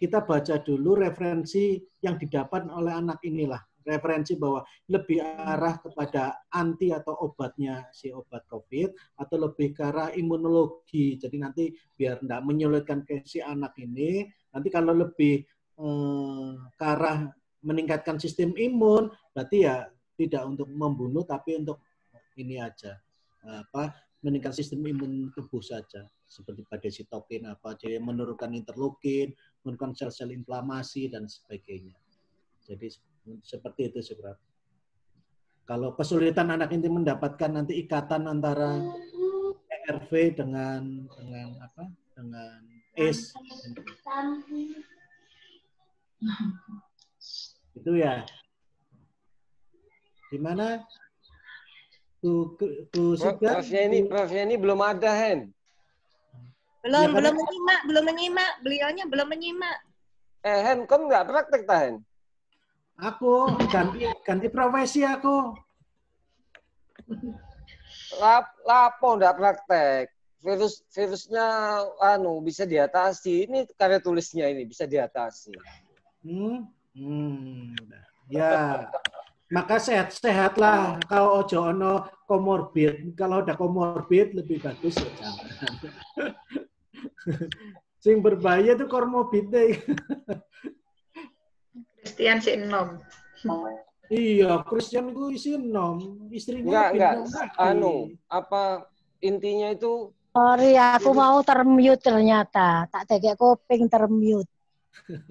kita baca dulu referensi yang didapat oleh anak inilah. Referensi bahwa lebih arah kepada anti atau obatnya si obat COVID atau lebih ke arah imunologi. Jadi nanti biar tidak menyulitkan ke si anak ini, nanti kalau lebih ke arah meningkatkan sistem imun, berarti ya tidak untuk membunuh tapi untuk ini aja meningkatkan sistem imun tubuh saja. seperti badai sitokin apa, jadi menurunkan interleukin, menurunkan sel-sel inflamasi dan sebagainya. Jadi seperti itu sebenarnya. Kalau kesulitan anak ini mendapatkan nanti ikatan antara ERV dengan ACE itu ya. Di mana Profnya ini belum ada, Hen. Belum menyimak. Beliaunya belum menyimak. Hen, kamu nggak praktek, Hen? Aku ganti profesi aku. Lapo nggak praktek. Virusnya bisa diatasi. Ini karya tulisnya ini bisa diatasi. Ya. Maka sehat-sehatlah. Kalau ojo ono komorbid, kalau ada komorbid lebih bagus ya jangan. Sing berbahaya itu komorbid deh. Christian si enom. Iya, Christian itu isi enom, istrinya enggak. Intinya itu. Sorry, aku mau termute ternyata. Tak tegak kuping termute.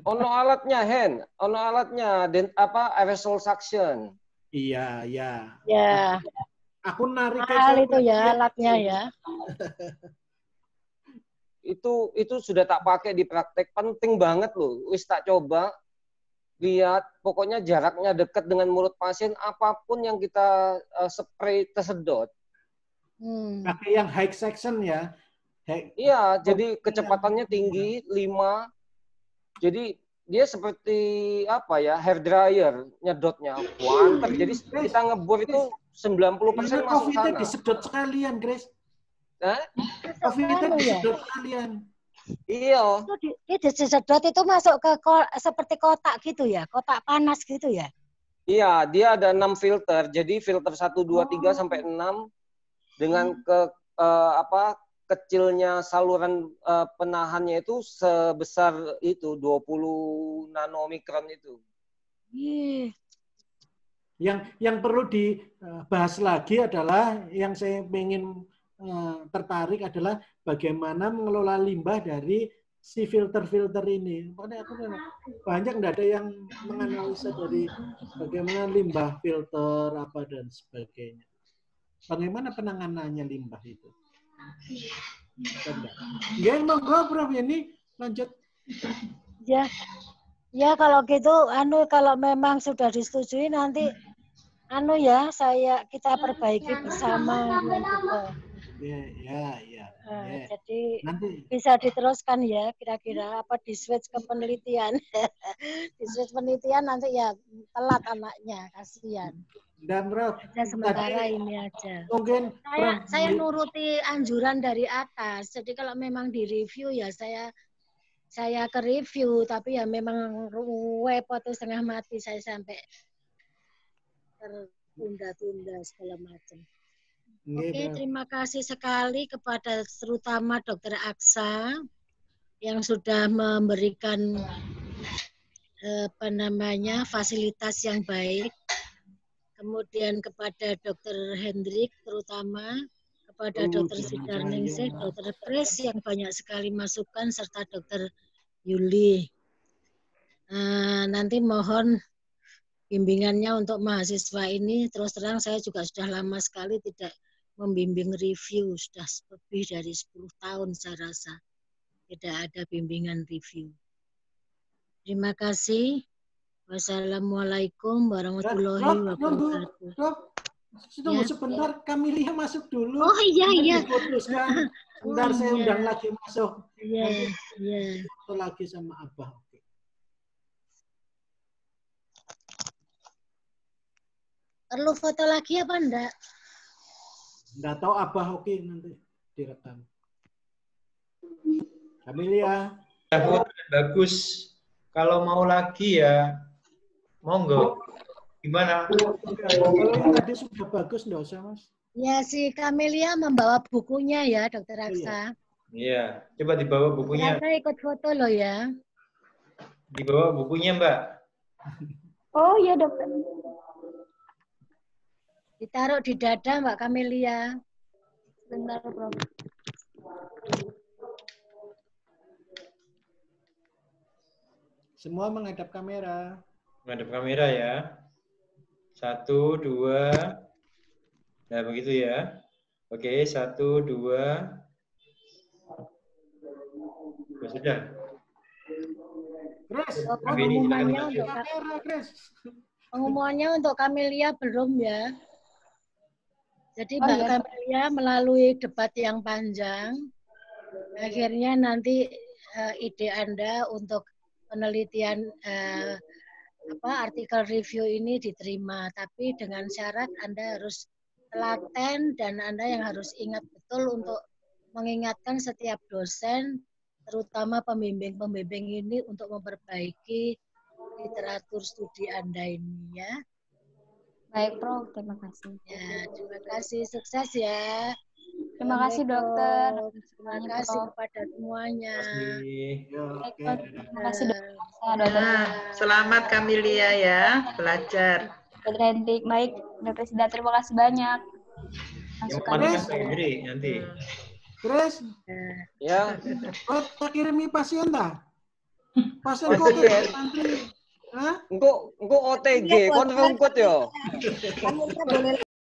Ono alatnya, Hen. Ono alatnya. Aerosol suction. Iya. Ya. Aku narik mahal itu ya alatnya ya. Itu sudah tak pakai di praktek. Penting banget loh. Wis tak coba. Lihat, pokoknya jaraknya dekat dengan mulut pasien. Apapun yang kita spray tersedot. Pakai yang high section ya. Iya, jadi kecepatannya tinggi 5. Jadi dia seperti hair dryer nyedotnya. Wanter. Jadi kita ngebor itu 90% masuk sana. COVID-nya disedot sekalian, Grace. COVID-nya disedot sekalian. Iya. Itu disedot itu masuk ke seperti kotak gitu ya, kotak panas gitu ya. Iya, dia ada 6 filter. Jadi filter 1, 2, 3 sampai 6 dengan kecilnya saluran penahannya itu sebesar itu 20 nanomikron itu. Yang perlu dibahas lagi adalah yang saya ingin tertarik adalah bagaimana mengelola limbah dari si filter-filter ini. Makanya aku banyak nggak ada yang menganalisa dari bagaimana limbah filter apa dan sebagainya. Bagaimana penanganannya limbah itu? Ya, monggo Prof ini lanjut. Ya kalau gitu kalau memang sudah disetujui nanti kita perbaiki bersama. Ya. Jadi nanti bisa diteruskan ya kira-kira di switch ke penelitian. Di switch penelitian nanti ya telat anaknya, kasihan. Dan Prof, sementara ini aja. Mungkin saya nuruti anjuran dari atas. Jadi kalau memang direview ya saya ke review, tapi ya memang repot setengah mati saya sampai tertunda-tunda segala macam. Oke, terima kasih sekali kepada terutama Dr. Aksa yang sudah memberikan fasilitas yang baik. Kemudian kepada Dr. Hendrik terutama, kepada Dr. Sidarningsih, Dr. Kris yang banyak sekali masukan, serta Dr. Yuli. Nanti mohon bimbingannya untuk mahasiswa ini. Terus terang saya juga sudah lama sekali tidak membimbing review, sudah lebih dari 10 tahun saya rasa tidak ada bimbingan review. Terima kasih. Wassalamualaikum warahmatullahi wabarakatuh. Tunggu sebentar, Kamilia masuk dulu. Oh iya. Diputuskan. Sebentar saya undang lagi masuk. Iya. Foto lagi sama Abah. Perlu foto lagi apa enggak? Enggak tahu Abah nanti direkam. Kamilia. Bagus. Kalau mau lagi ya monggo. Gimana? Kalau tadi sudah bagus, enggak usah, Mas. Ya, si Kamilia membawa bukunya ya, Dokter Aksa. Iya, coba dibawa bukunya. Saya ikut foto loh ya. Dibawa bukunya, Mbak. Oh iya, Dokter. Ditaruh di dada Mbak Kamilia. Bentar, Prof. Semua menghadap kamera. Menghadap kamera ya. 1, 2. Nah, begitu ya. Oke, 1, 2. Sudah. Chris, pengumumannya untuk Camelia belum ya. Jadi Mbak Camelia melalui debat yang panjang, akhirnya nanti ide Anda untuk penelitian artikel review ini diterima, tapi dengan syarat Anda harus telaten dan Anda yang harus ingat betul untuk mengingatkan setiap dosen, terutama pembimbing-pembimbing ini untuk memperbaiki literatur studi Anda ini ya. Baik, Prof. Terima kasih. Ya, terima kasih. Sukses ya. Terima kasih, Dokter. Terima kasih kepada semuanya. Terima kasih, Dokter. Selamat Camelia ya, belajar. Dokter Hendrik, baik. Dokter Sida, terima kasih banyak. Nanti. Chris, ya. Kau kirimi pasien dah? Pasien kok antri? Engko OTG, konfirm kod yo. Kami boleh